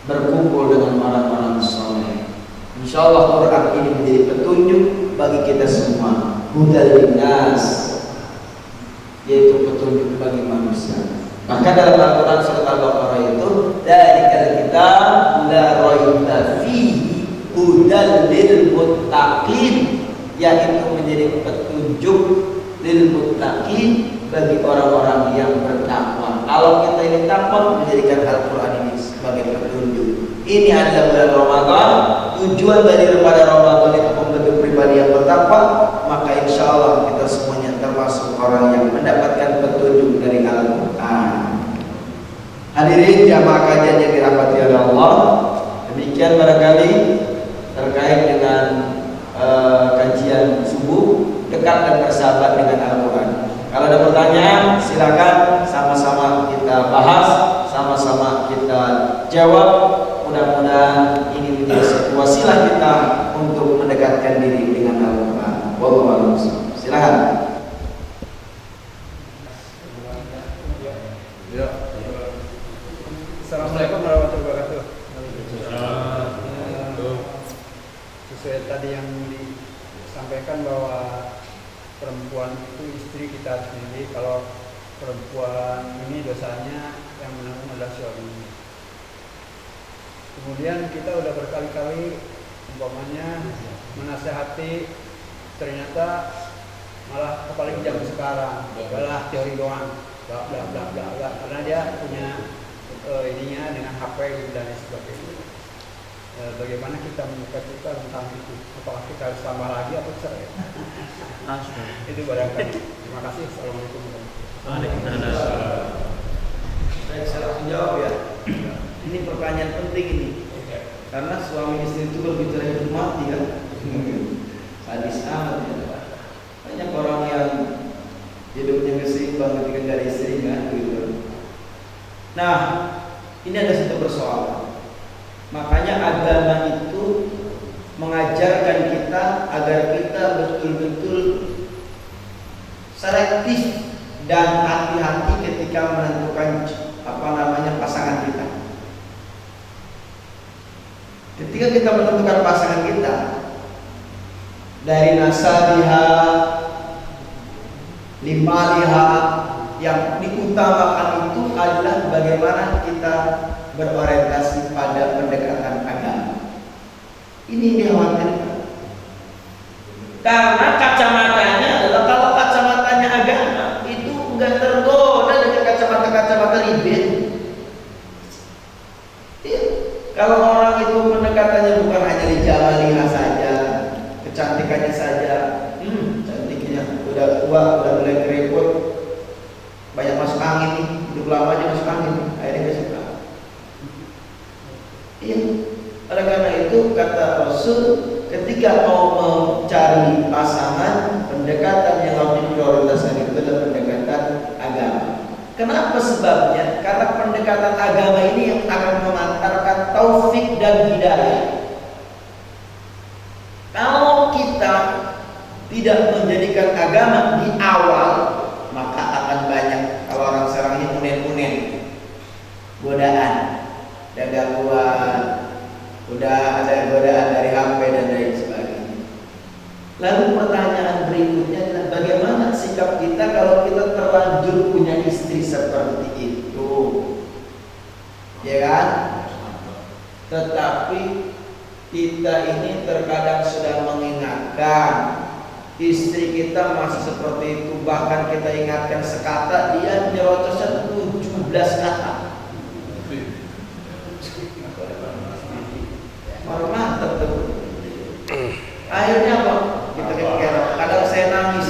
berkumpul dengan orang-orang soleh. Insya Allah Quran ini menjadi petunjuk bagi kita semua. Hudal linnas, yaitu petunjuk bagi manusia. Maka dalam Al-Quran surat Al-Baqarah itu dzalikal kitab la raiba fihi hudal lil muttaqin, yaitu menjadi petunjuk lil muttaqin bagi orang-orang yang bertakwa. Kalau kita ini takwa, menjadikan Al-Quran ini sebagai petunjuk. Ini adalah bulan Ramadan. Tujuan daripada Ramadan itu membentuk pribadi yang bertakwa. Maka insya Allah kita semuanya termasuk orang yang mendapatkan petunjuk dari Al-Quran. Hadirin jamaah kajian yang dirahmati oleh Allah, demikian barangkali terkait dengan kajian subuh, dekat dan bersahabat dengan Al-Quran. Kalau ada pertanyaan, silakan sama-sama kita bahas, sama-sama kita jawab. Mudah-mudahan ini menjadi sebuah wasilah kita untuk mendekatkan diri dengan Al-Quran. Wallahu a'lam. Silakan. Assalamualaikum warahmatullahi wabarakatuh. Sesuai tadi yang disampaikan bahwa perempuan itu istri kita sendiri. Kalau perempuan ini dosanya yang menanggung adalah suaminya. Kemudian kita udah berkali-kali umpamanya menasehati, ternyata malah apalagi zaman sekarang adalah teori doang, bla bla bla bla bla, karena dia punya ininya dengan HP dan sebagainya. Bagaimana kita menyikapi tentang itu? Apakah kita harus tambah lagi atau cerai? Itu barangkali. Terima kasih. Assalamualaikum warahmatullahi wabarakatuh. Baik, saya langsung jawab ya. Ini pertanyaan penting ini, karena suami istri itu berbicara hidup mati kan. Sadis amat ya. Banyak orang yang hidupnya seimbang ketika dari istri kan gitu. Nah, ini ada satu persoalan. Makanya agama itu mengajarkan kita agar kita betul-betul selektif dan hati-hati ketika menentukan pasangan kita. Ketika kita menentukan pasangan kita, dari nasabiha, limaliha, yang diutamakan itu adalah bagaimana kita berorientasi pada pendekatan agama. Ini dikhawatirkan. Karena kacamatanya adalah, kalau kacamatanya agama itu enggak tergoda dengan kacamata-kacamata ribet. Kalau orang itu pendekatannya bukan hanya di jamaliha saja, kecantikannya saja, cantiknya udah tua, udah mulai keriput, banyak masuk angin nih, hidup lamanya masuk angin, akhirnya gak suka. Iya, oleh karena itu kata Rasul, ketika mau mencari pasangan, pendekatan yang harus diprioritaskan itu adalah pendekatan agama. Kenapa sebabnya? Karena pendekatan agama ini yang akan mengantarkan taufik dan hidayah. Kalau kita tidak menjadikan agama di awal, maka akan banyak, kalau orang sekarang ini unen-unen, godaan, ada gangguan, udah ada godaan dari HP dan lain sebagainya. Lalu pertanyaan berikutnya adalah bagaimana sikap kita kalau kita terlanjur punya istri seperti itu, ya kan? Tetapi kita ini terkadang sudah mengingatkan istri kita masih seperti itu, bahkan kita ingatkan sekata, dia nyerocosnya 17 kata. Mantap tuh. Akhirnya apa? Kita kira kadang saya nangis.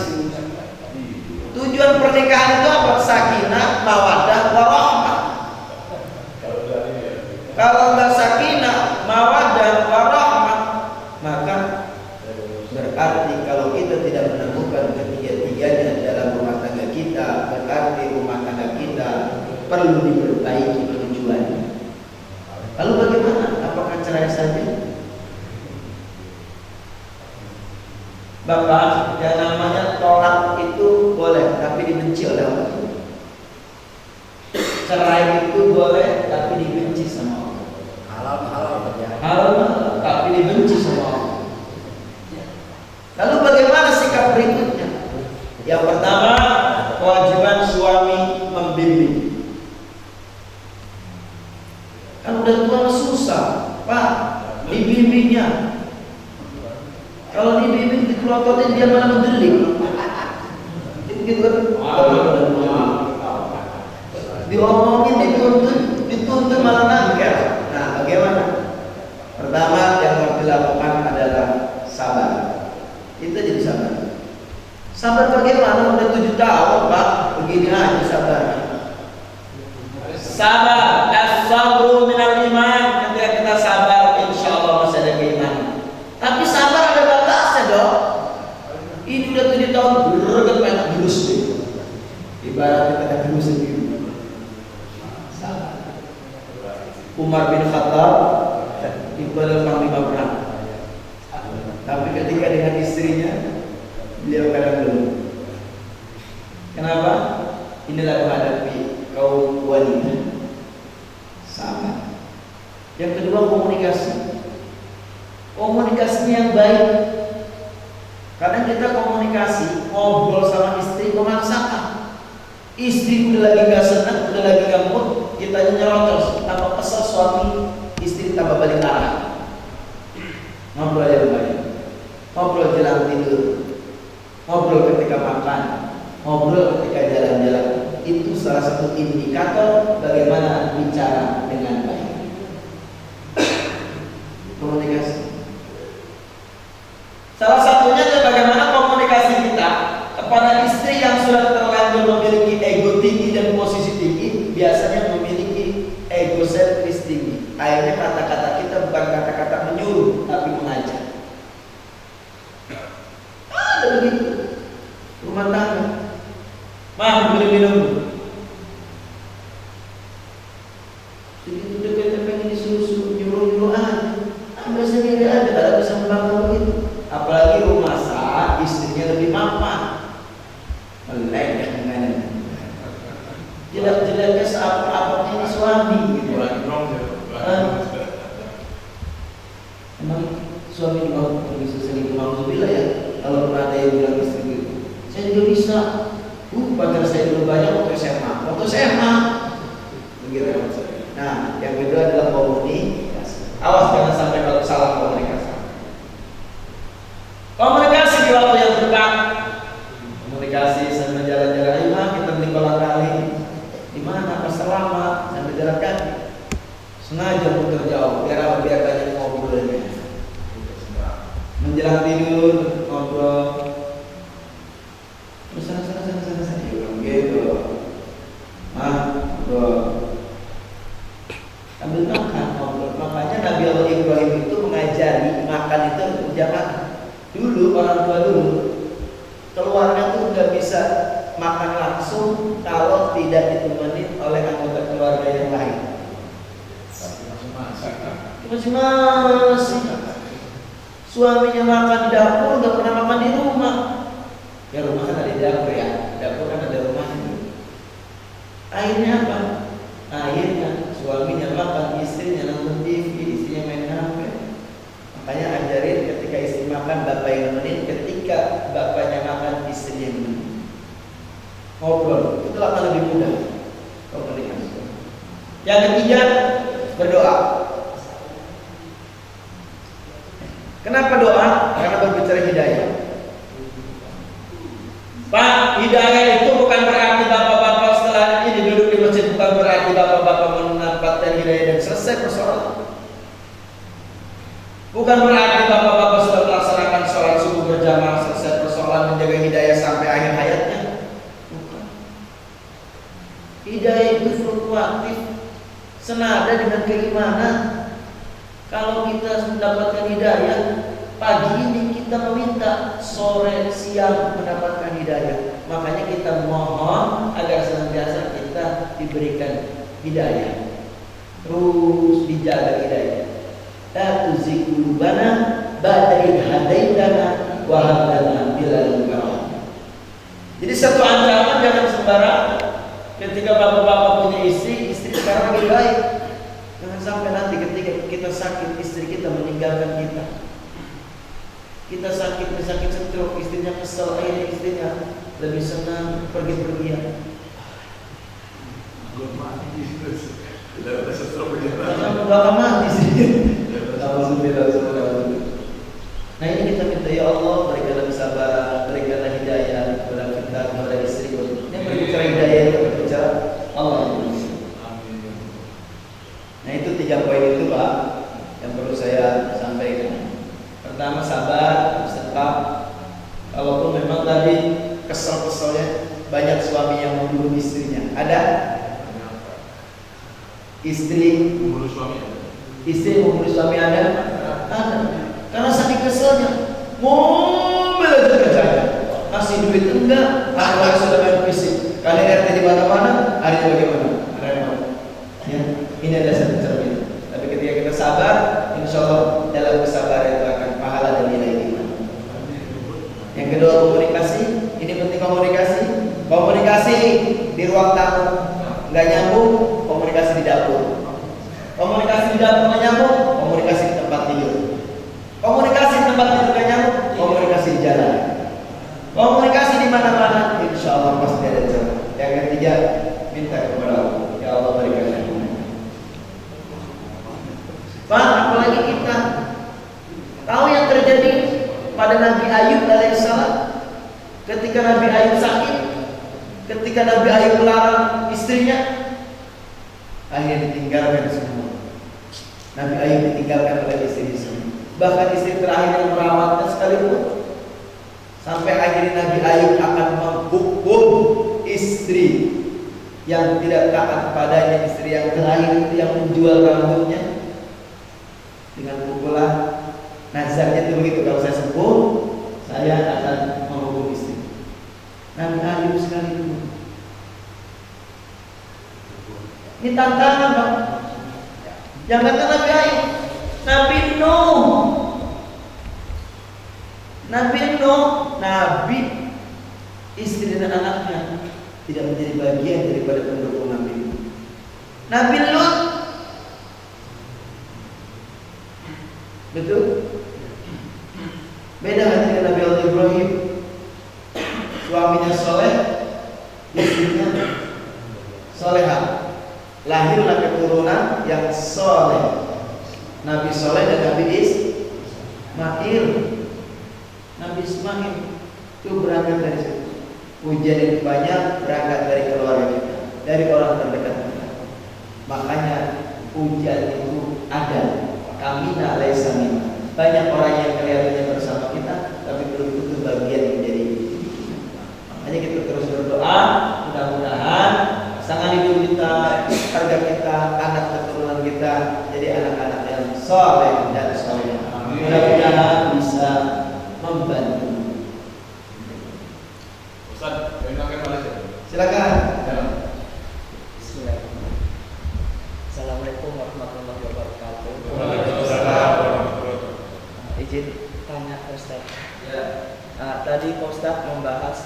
Tujuan pernikahan itu apa? Sakinah, mawaddah, warahmah. Kalau nggak sakinah, mawaddah, warahmah, maka berarti kalau kita tidak menemukan ketiga-tiganya dalam rumah tangga kita, berarti rumah tangga kita perlu diperbaiki tujuannya. Lalu bagaimana? Apakah cerai saja? Bapak, yang namanya tolak itu boleh, tapi dibenci oleh Allah. Cerai itu boleh, tapi dibenci sama Allah. Halal susah, Pak. Dibimbingnya. Kalau dibimbing dikelototin dia malah mendelik. Gitu kan? Diomongin dituntun malah nangkel. Nah, bagaimana? Pertama yang harus dilakukan adalah sabar. Kita jadi sabar. Sabar bagaimana? Udah 7 tahun, Pak. Begini aja sabar. Sabar, as-sabru minal iman. Ketika kita sabar, insya Allah masih ada keimanan. Tapi sabar ada batasnya dong. Ini udah 7 tahun berget banyak jurus nih. Ibaratnya kata jurus sendiri. Sabar. Umar bin Khattab ibadah panglima perang. Tapi ketika dengan istrinya, beliau kadang dulu. Kenapa? Inilah menghadapi kaum wanita. Sabar. Yang kedua komunikasi. Komunikasinya yang baik. Kadang kita komunikasi, ngobrol sama istri memaksakan. Istri udah lagi gak senang, udah lagi gak mood, kita nyerocos. Tambah kesel suami, istri tambah balik arah. Ngobrol yang baik. Ngobrol jelang tidur. Ngobrol ketika makan. Ngobrol ketika jalan-jalan. Itu salah satu indikator bagaimana bicara dengan baik. Komunikasi. Salah satunya adalah bagaimana komunikasi kita kepada istri yang sudah terlanjur memiliki ego tinggi dan posisi tinggi, biasanya memiliki egosentris tinggi. Akhirnya kata-kata kita bukan kata-kata menyuruh, tapi mengajak. Ada begitu. Rumah tangga. Mah, beli minum. Begitu dekatnya pengen disuruh-suruh, nyuruh-nyuruh aja. Ambil sendiri aja, tidak bisa membangun begitu. Apalagi rumah masak, istrinya lebih mapan. Melek dengan jelek-jeleknya seapa-apanya ini suami gitu. Emang suami juga bisa sering alhamdulillah ya. Kalau pernah ada yang bilang istri gitu, saya juga bisa. Pacar saya dulu banyak waktu SMA. Begitu. Nah, yang kedua adalah komunikasi. Awas jangan sampai kalau salah komunikasi. Komunikasi di waktu yang dekat. Komunikasi sambil jalan-jalan, ayo mah kita beli kolam kali. Di mana? Pas selama sambil jalan kaki. Sengaja putar jauh biar banyak ngobrolnya. Menjelang tidur ngobrol. Terus sana gitu. Ngobrol. Sambil makan ngobrol. Makanya Nabi Allah Ibrahim itu mengajari makan itu berjamaah. Dulu orang tua dulu keluarga tuh nggak bisa makan langsung kalau tidak ditemani oleh anggota keluarga yang lain. Masing-masing. Suaminya makan di dapur, nggak pernah makan di rumah. Ya rumah kan ada di dapur ya, dapur kan ada rumahnya. Akhirnya apa? Akhirnya suaminya makan, istrinya nonton TV, istrinya main HP. Makanya ajarin ketika istri makan, bapak yang nemenin. Ketika bapaknya makan, istrinya yang nemenin. Ngobrol, itu akan lebih mudah komunikasi. Yang ketiga, berdoa. Kenapa doa? Karena berbicara hidayah. Pak, hidayah itu bukan berarti bapak-bapak setelah ini duduk di masjid, bukan berarti bapak-bapak mendapatkan hidayah dan selesai persoalan. Bukan berarti bapak-bapak sudah melaksanakan sholat subuh berjamaah selesai persoalan, menjaga hidayah sampai akhir hayatnya. Bukan. Hidayah itu fluktuatif, senada dengan keimanan. Kalau kita mendapatkan hidayah, pagi ini kita meminta, sore siang mendapatkan hidayah. Makanya kita mohon agar senantiasa kita diberikan hidayah. Terus dijaga hidayah. La tuzigh qulubana ba'da idh hadaitana wa hab lana min ladunka rahmah. Jadi satu ancaman jangan sembarangan. Ketika bapak-bapak punya istri sekarang lebih baik. Jangan sampai nanti ketika kita sakit, istri kita meninggalkan kita. Kita sakit stroke, istrinya kesel, akhirnya istrinya lebih senang pergi-pergian. Jangan bakal mati sih. Nah ini kita minta ya Allah berikanlah kesabaran, berikanlah hidayah kepada kita, kepada istri. Yang berbicara hidayah itu berbicara Allah. Nah itu 3 poin itu Pak yang perlu saya sampaikan. Pertama sabar, bersabar. Kalaupun memang tadi kesel-keselnya banyak suami yang membunuh istrinya. Ada? Istri membunuh suami ada? Istri membunuh suami ada? Ada. Karena saking keselnya, mobil aja kerjanya, kasih duit enggak, anak sudah main fisik. Kalian RT di mana-mana, hari itu bagaimana? Ya, ini ada satu cermin. Tapi ketika kita sabar, insya Allah dalam kesabaran itu akan pahala dan nilai iman. Yang kedua komunikasi, ini penting komunikasi. Komunikasi di ruang tamu nggak nyambung, komunikasi di dapur. Komunikasi di dapur nggak nyambung, komunikasi di tempat tidur. Komunikasi di tempat tidur nggak nyambung, komunikasi di jalan. Komunikasi di mana-mana, insya Allah pasti ada jalan. Yang ketiga, minta kepada Allah, ya Allah berikan hidayah. Pak, apalagi kita tahu yang terjadi pada Nabi Ayub alaihissalam ketika Nabi Ayub sakit, ketika Nabi Ayub melarang istrinya, akhirnya ditinggalkan semua. Nabi Ayub ditinggalkan oleh istri-istri, bahkan istri terakhir yang merawatnya sekalipun. Sampai akhirnya Nabi Ayub akan menghukum istri yang tidak taat kepadanya, istri yang terakhir itu yang menjual rambutnya dengan pukulan. Nazarnya itu begitu, kalau saya sembuh saya akan menghukum istri. Nabi Ayub sekalipun. Ini tantangan Pak. Jangan kata Nabi Ayub, Nabi Nuh. Nabi Nuh, Nabi istri dan anaknya tidak menjadi bagian daripada pendukung Nabi Nuh. Nabi Lut, betul? Beda dengan Nabi Allah Ibrahim. Suaminya soleh, istrinya solehah. Lahirlah keturunan yang soleh. Nabi soleh dan Nabi Ismail. Nabi Ismail itu berangkat dari situ. Ujian yang banyak berangkat dari keluarga kita, dari orang terdekat kita. Makanya ujian itu ada. Kamina laisa minna. Banyak orang yang kelihatannya bersama kita, tapi belum tentu bagian menjadi. Makanya kita terus berdoa, mudah-mudahan pasangan hidup kita, keluarga kita, anak keturunan kita jadi anak-anak yang soleh dan soleh. Mudah-mudahan bisa membantu. Ustaz, Silakan. Bismillahirrahmanirrahim. Assalamualaikum warahmatullahi wabarakatuh. Izin tanya Ustaz. Ya. Tadi Ustaz membahas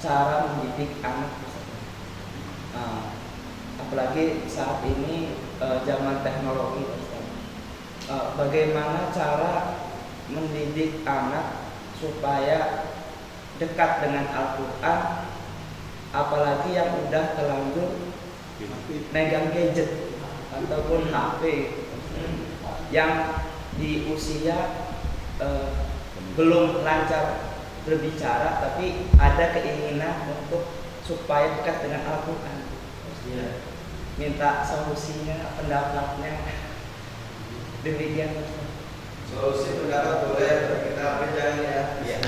cara mendidik anak. Apalagi saat ini zaman teknologi Ustaz. Bagaimana cara mendidik anak supaya dekat dengan Al-Quran, apalagi yang udah terlanjur megang gadget ataupun HP yang di usia belum lancar berbicara, tapi ada keinginan untuk supaya dekat dengan Al-Quran. Minta solusinya, pendapatnya. Demikian. Solusi pendapat boleh, kita jangan ya. Iya.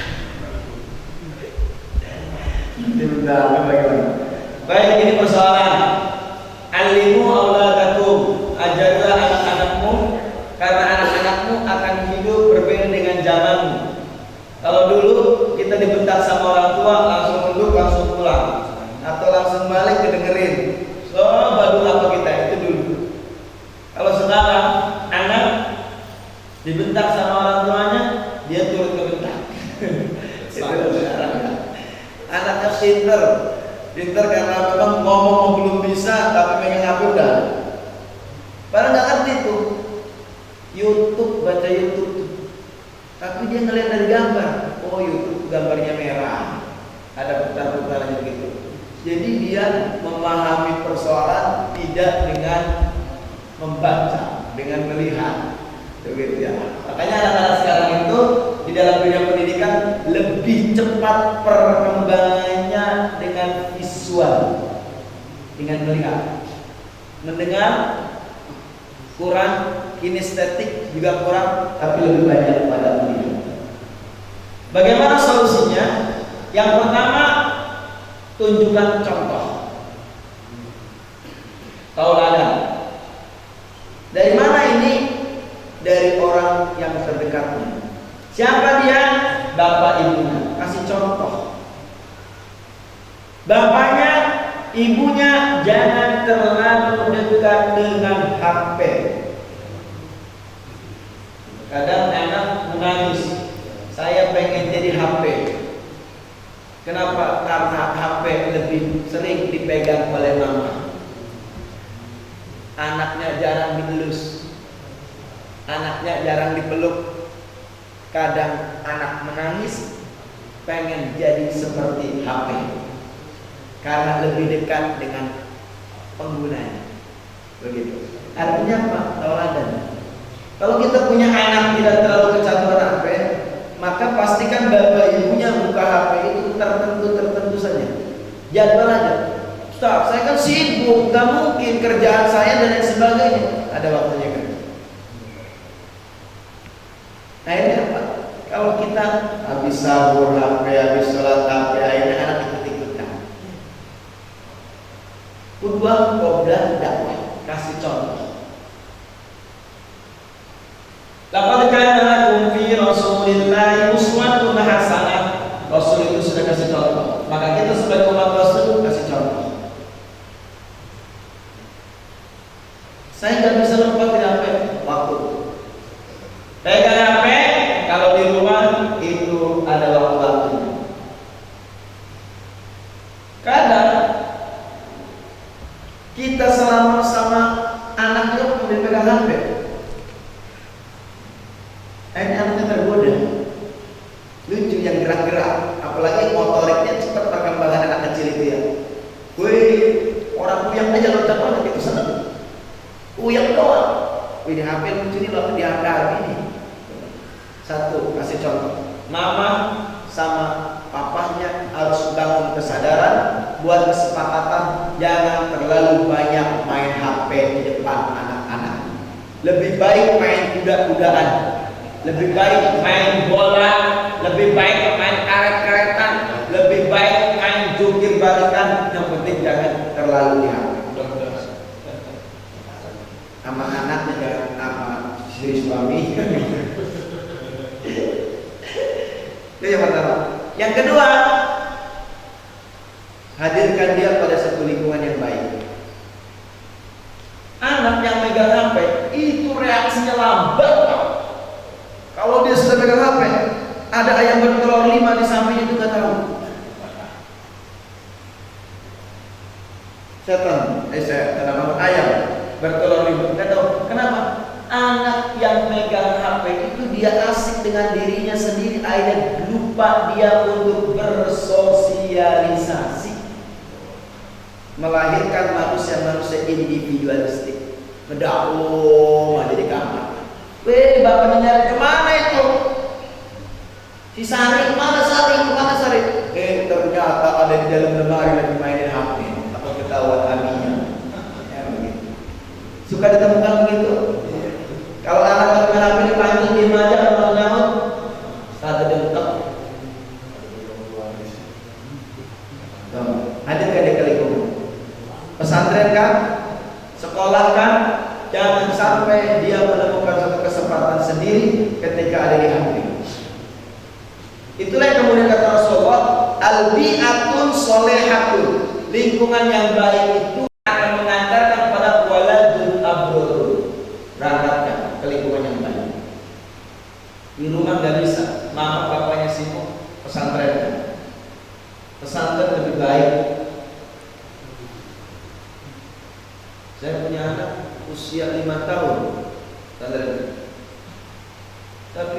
Baik, ini persoalan. Alimu auladakum, ajarlah anak-anakmu, karena anak-anakmu akan hidup berbeda dengan zamanmu. Kalau dulu kita dibentak sama orang tua, langsung nunduk, langsung pulang, atau langsung balik kedengerin. So, baru apa kita itu dulu. Kalau sekarang anak dibentak sama orang tuanya, dia turut kebentak. Anaknya pinter karena memang ngomong belum bisa, tapi megang HP udah. Padahal nggak ngerti tuh. YouTube, baca YouTube, tapi dia ngeliat dari gambar. Oh, YouTube gambarnya merah, ada putar-putarannya begitu. Jadi dia memahami persoalan tidak dengan membaca, dengan melihat, begitu ya. Makanya anak-anak sekarang itu di dalam dunia pendidikan lebih cepat perkembangannya dengan visual, dengan melihat, mendengar kurang, kinestetik juga kurang, tapi lebih banyak pada melihat. Bagaimana solusinya? Yang pertama, tunjukkan contoh. Tauladan. Dari mana ini? Dari orang yang terdekatnya. Siapa dia? Bapak ibunya. Kasih contoh. Bapaknya, ibunya jangan terlalu dekat dengan HP. Kadang anak menangis, saya pengen jadi HP. Kenapa? Karena HP lebih sering dipegang oleh mama. Anaknya jarang dielus, anaknya jarang dipeluk. Kadang anak menangis, pengen jadi seperti HP karena lebih dekat dengan penggunanya. Begitu. Artinya apa? Tauladan. Kalau kita punya anak tidak terlalu kecanduan HP, maka pastikan bapak ibunya buka HP itu tertentu saja. Jadwal aja. Ustaz, saya kan sibuk, gak mungkin kerjaan saya dan lain sebagainya. Ada waktunya kan. Akhirnya apa? Kalau kita habis sahur HP, habis sholat HP, akhirnya anak ikut-ikutan. Kedua, qobla dakwah, kasih contoh. Laqad kana lakum fi Rasulillahi uswatun hasanah. Rasul itu sudah kasih contoh. Maka kita sebagai umat Rasul kasih contoh. Saya nggak bisa lupa tidak HP waktu. Pegang HP kalau di rumah itu ada waktu-waktunya. Kadang kita selama sama anak juga pegang HP. Anaknya tergoda. Lucu yang gerak-gerak, apalagi motoriknya cepat perkembangan anak kecil itu ya. Wih, orang puyang aja loncat banget itu senang. Uyang doang. Wih, di HP lucu nih loh, di HP ini. Satu, kasih contoh. Mama sama papahnya harus bangun kesadaran, buat kesepakatan jangan terlalu banyak main HP di depan anak-anak. Lebih baik main kuda-kudaan, lebih baik main bola, lebih baik main karet-karetan, lebih baik main jungkir balikan. Yang penting jangan terlalu di HP. Sama anaknya jangan sama istri suami. Itu yang pertama. Yang kedua, hadirkan dia pada satu lingkungan yang baik. Anak yang megang HP itu reaksinya lambat. Kalau dia sudah megang HP, ada ayam bertelur 5 di sampingnya itu gak tahu. Saya ayam bertelur 5 gak tahu. Kenapa? Anak yang megang HP itu dia asik dengan dirinya sendiri, akhirnya lupa dia untuk bersosialisasi, melahirkan manusia-manusia individualistik, ngedakwah aja di kamar. Weh, bapaknya nyari kemana itu? Si Sari kemana Sari? Kemana Sari? Ternyata ada di dalam lemari lagi mainin HP. Apa ketahuan abinya? Ya begitu. Suka ditemukan begitu. Kalau anak main HP dipanggil diem aja, kalau nyamuk rada dengkep. Hadirkan dia ke lingkungan. Pesantren kan, sekolah kan, jangan sampai dia menemukan satu kesempatan sendiri ketika ada di HP. Itulah yang kemudian kata Rasulullah, al-bi'atun solehatun. Lingkungan yang baik itu akan mengantarkan pada waladun abrur. Berangkatkan ke lingkungan yang baik. Di rumah nggak bisa, mama bapaknya sibuk, pesantren. Pesantren lebih baik. Saya punya anak usia 5 tahun, tapi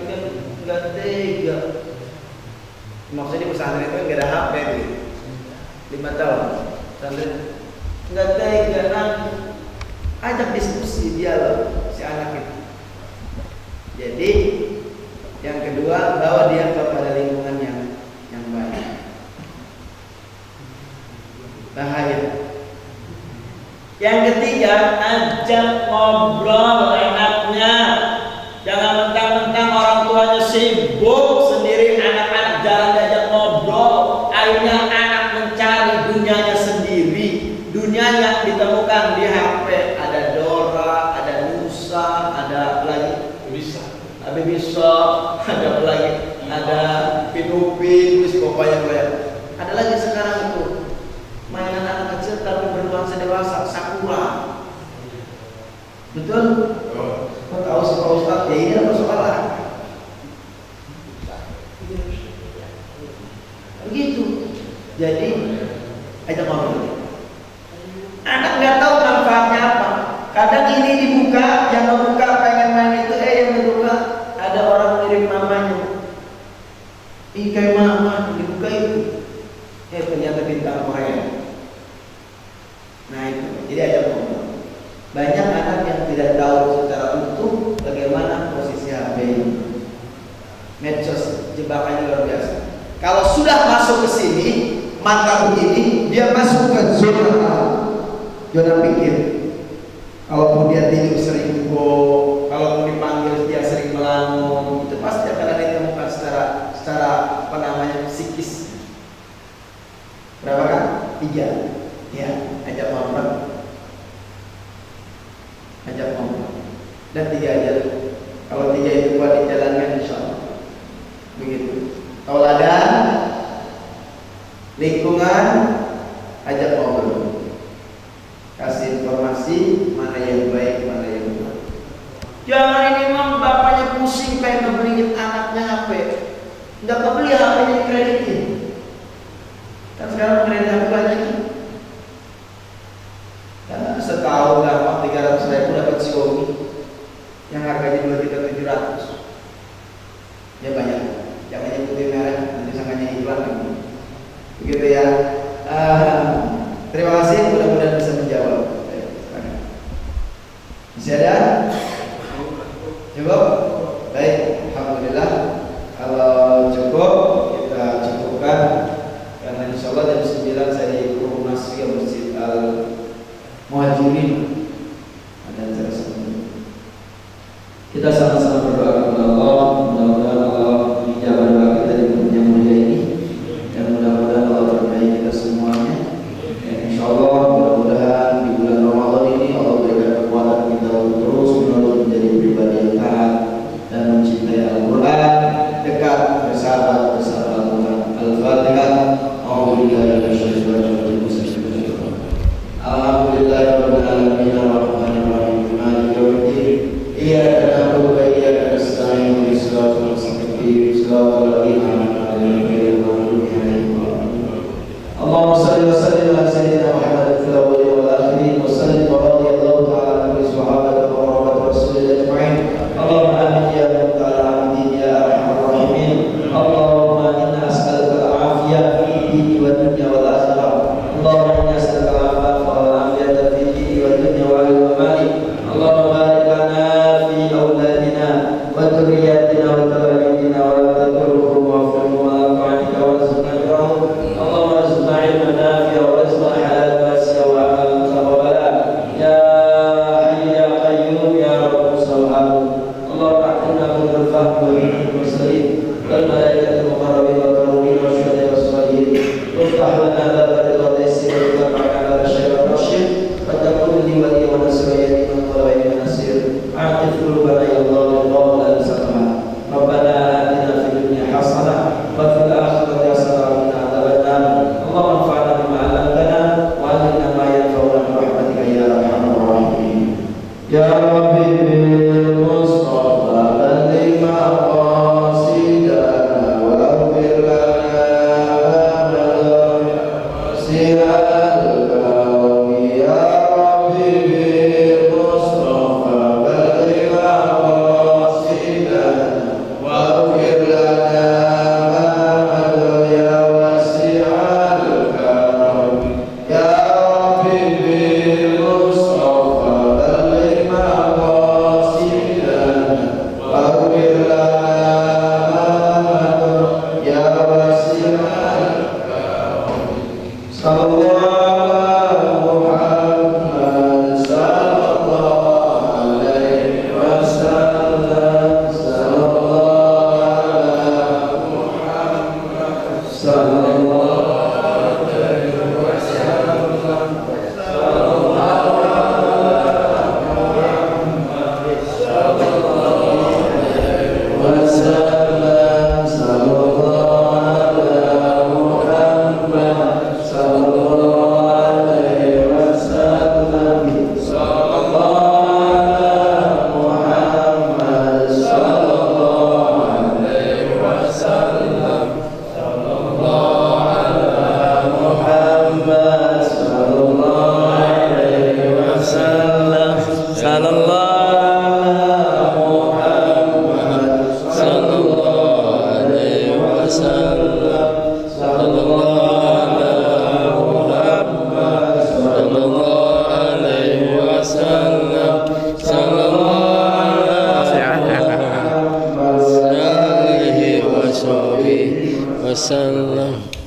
kan nggak tega. Maksudnya di pesantren itu nggak ada HP gitu. 5 tahun, pesantren nggak tega nangis. Ajak diskusi, dialog si anak itu. Jadi yang kedua, bawa dia kepada lingkungan yang baik. Bahaya. Yang ketiga, ajak ngobrol enaknya. Jangan mentang-mentang orang tuanya sibuk sendiri, anak-anak jalan diajak ngobrol. Akhirnya anak mencari dunianya sendiri. Dunianya ditemukan di HP. Ada Dora, ada Nusa, ada lagi bisa, ada lagi, ada Pinupin, pokoknya banyak. Ada lagi sekarang itu mainan anak kecil tapi bernuansa dewasa, Sakura. Betul? Kau tahu si Pak Ustadz? Ya ini ada persoalan. Begitu. Jadi ajak ngobrol. Anak nggak tahu manfaatnya apa. Kadang ini dibuka, yang membuka pengen main itu, yang dibuka ada orang mirip mamanya. Ih kayak mama, dibuka itu. Ternyata bintang Korea. Nah itu, jadi ajak ngobrol. Banyak anak yang tidak tahu secara utuh bagaimana posisi HP ini. Medsos jebakannya luar biasa. Kalau sudah masuk ke sini, maka begini, dia masuk ke zona pikir. Kalaupun dia tidur sering go, kalaupun dipanggil dia sering melamun, itu pasti akan ditemukan secara apa namanya psikis. Berapa kan? 3. Ya, ajak ngobrol. Ajak ngobrol. Dan 3 aja. Kalau 3 itu buat dijalankan, insya Allah. Begitu. Tauladan, lingkungan, ajak ngobrol. Kasih informasi mana yang baik, mana yang buruk. Jangan ini memang bapaknya pusing pengen ngebeliin anaknya HP. Nggak kebeli HP-nya dikreditin. Kan sekarang kredit HP banyak. Setahun dapat 300.000 dapat Xiaomi yang harganya 2.700.000. Ya banyak. Jangan nyebutin merek, nanti sangkanya iklan lagi. Begitu ya. Terima kasih, mudah-mudahan bisa menjawab. Masih ada? Cukup? Baik, alhamdulillah. Kalau cukup, kita cukupkan. Karena insya Allah jam 9 saya di Rumah Nasri Masjid Al-Muhajirin. Ada acara sebelumnya. Kita sama-sama berdoa kepada Allah. Mudah-mudahan Allah menjawab doa kita di bulan yang mulia ini. Dan mudah-mudahan Allah berkahi kita semuanya. Insya Allah mudah-mudahan di bulan Ramadan ini Allah berikan kekuatan kita untuk terus menerus menjadi pribadi yang taat dan mencintai Al-Quran, dekat bersahabat bersama Al-Quran. Al-Fatihah. Alhamdulillahirabbil alamin arrahmanir rahim maliki yaumiddin iyyaka na'budu wa iyyaka nasta'in ihdinas siratal mustaqim siratal ladzina an'amta 'alaihim ghairil maghdubi 'alaihim waladdallin. Allahumma shalli wa sallim ala sayyidina Muhammadin fil awwalin wal akhirin wa sallim wa radiyallahu ta'ala an kulli sahabati wa rabbati rasulillah ajma'in. Allahumma amin ya rabbal alamin ya arhamar rahimin. Allahumma inna as'aluka al-'afiyah fid dini wad dunya wal akhirah. Allahumma inna as'aluka al-'afwa wal 'afiyata fid dini wad dunya wal amali. Allahumma barik lana fi awladina wa dhurriyyatina wa tawaffina wa la tadurruhum wa'fihim wa la ta'anika wa rizqna birahum. Allahumma rizqna 'ilman nafi'a wa rizqan halalan wasi'a wa 'amalan mutaqabbalan. Ya hayyu ya qayyum ya rabbus subhanahu. Allahumma a'tina minal fahmi wa minal mursalin wal malaikatil muqarrabin wa karumin wa syuhada'i was salihin. Tuftah lana babal ridha wa taysir wa tarfa'na ala syai'in rasyid wa takun li wali wa nasriyati man qala wa inna nasir. A'tif qulubana ya Allah bil qawl al sabah. Rabbana atina fid dunya hasanah wa fil akhirati hasanah wa qina adzabannar. Allahumma anfa'na bima 'allamtana wa 'allimna ma yanfa'una bi rahmatika ya arhamar rahimin. Ya Rabbi bil Mustafa balligh maqam wasallam. Sallallahu ala Muhammad sallallahu alaihi wasallam. Sallallahu ala Muhammad sallallahu alaihi wasallam. Sallallahu ala Muhammad sallallahu alaihi wasallam. Sallallahu wasallam.